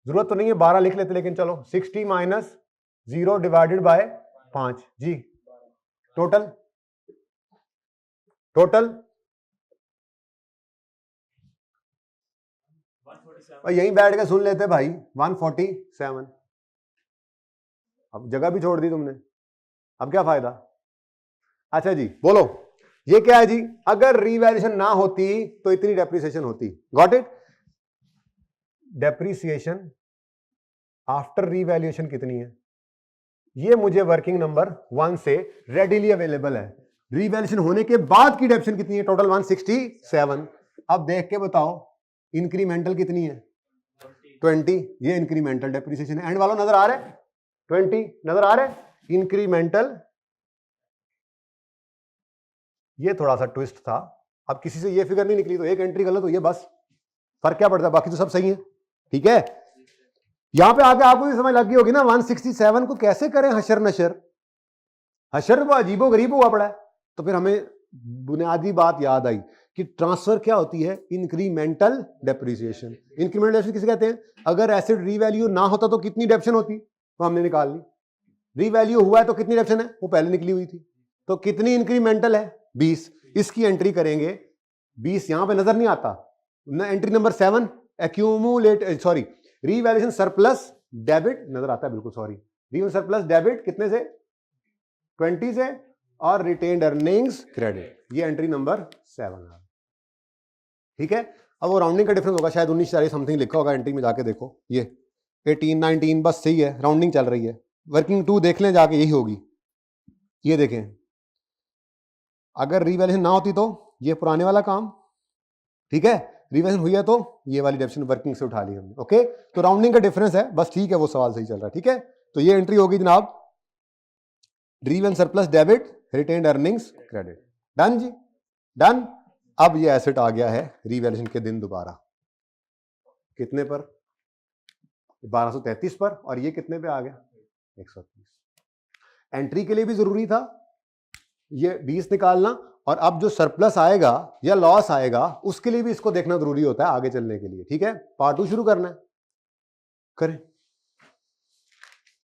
जरूरत तो नहीं है 12 लिख लेते, लेकिन चलो 60 माइनस 0 डिवाइडेड बाय 5 जी, टोटल और यहीं बैठ के सुन लेते भाई 147। अब जगह भी छोड़ दी तुमने, अब क्या फायदा। अच्छा जी बोलो, ये क्या है जी, अगर रिवैल्यूएशन ना होती तो इतनी डेप्रिसिएशन होती। Got it. Depreciation after revaluation कितनी है, ये मुझे वर्किंग नंबर 1 से रेडिली अवेलेबल है। रिवैल्यूएशन होने के बाद की डेप्रिसिएशन कितनी है, टोटल 167। अब देख के बताओ इंक्रीमेंटल कितनी है 20, ये इंक्रीमेंटल डेप्रिसिएशन है। एंड वालों नजर आ रहा है 20 नजर आ रहा है, इंक्रीमेंटल। ये थोड़ा सा ट्विस्ट था, अब किसी से ये फिगर नहीं निकली तो एक एंट्री गलत हुई है बस, फर्क क्या पड़ता है, बाकी तो सब सही है। ठीक है, यहां पे आके आपको भी समझ लग गई होगी ना 167 को कैसे करें हशर नशर। हशर वो अजीबो गरीब हुआ पड़ा है, तो फिर हमें बुनियादी बात याद आई कि ट्रांसफर क्या होती है, इंक्रीमेंटल डेप्रिसिएशन। इंक्रीमेंटल डेप्रिसिएशन किसे कहते हैं, अगर एसिड रीवैल्यू ना होता तो कितनी डेप्रिसिएशन होती, तो हमने निकाल ली। रीवैल्यू हुआ है तो कितनी डेप्रिसिएशन है, वो पहले निकली हुई थी, तो कितनी इंक्रीमेंटल है 20। इसकी एंट्री करेंगे 20, यहां पे नजर नहीं आता ना, entry number 7 accumulate sorry revaluation surplus debit नजर आता है, बिल्कुल सॉरी, रीवैल्यूएशन सरप्लस डेबिट कितने से 20 से, और रिटेन्ड अर्निंग्स क्रेडिट, ये एंट्री नंबर 7 है। ठीक है, अब वो राउंडिंग का डिफरेंस होगा, शायद 19 समथिंग लिखा होगा एंट्री में, जाके देखो ये 18 19 बस सही है, राउंडिंग चल रही है। वर्किंग 2 देख लें जाके, यही होगी। ये देखें, अगर रिवैल्यूएशन ना होती तो ये पुराने वाला काम, ठीक है, रिवैल्यूएशन हुई है तो ये वाली डेप्रिसिएशन वर्किंग से उठा ली हमने। ओके, तो राउंडिंग का डिफरेंस है बस, ठीक है, वो सवाल सही चल रहा है। ठीक है, तो ये एंट्री होगी जनाब revaluation surplus debit retained earnings credit. Done जी, डन। अब ये एसेट आ गया है रिवैल्यूएशन के दिन दोबारा, कितने पर 1233 पर, और ये कितने पे आ गया 130। एंट्री के लिए भी जरूरी था ये 20 निकालना, और अब जो सरप्लस आएगा या लॉस आएगा उसके लिए भी इसको देखना जरूरी होता है आगे चलने के लिए। ठीक है, पार्ट 2 शुरू करना है, करें।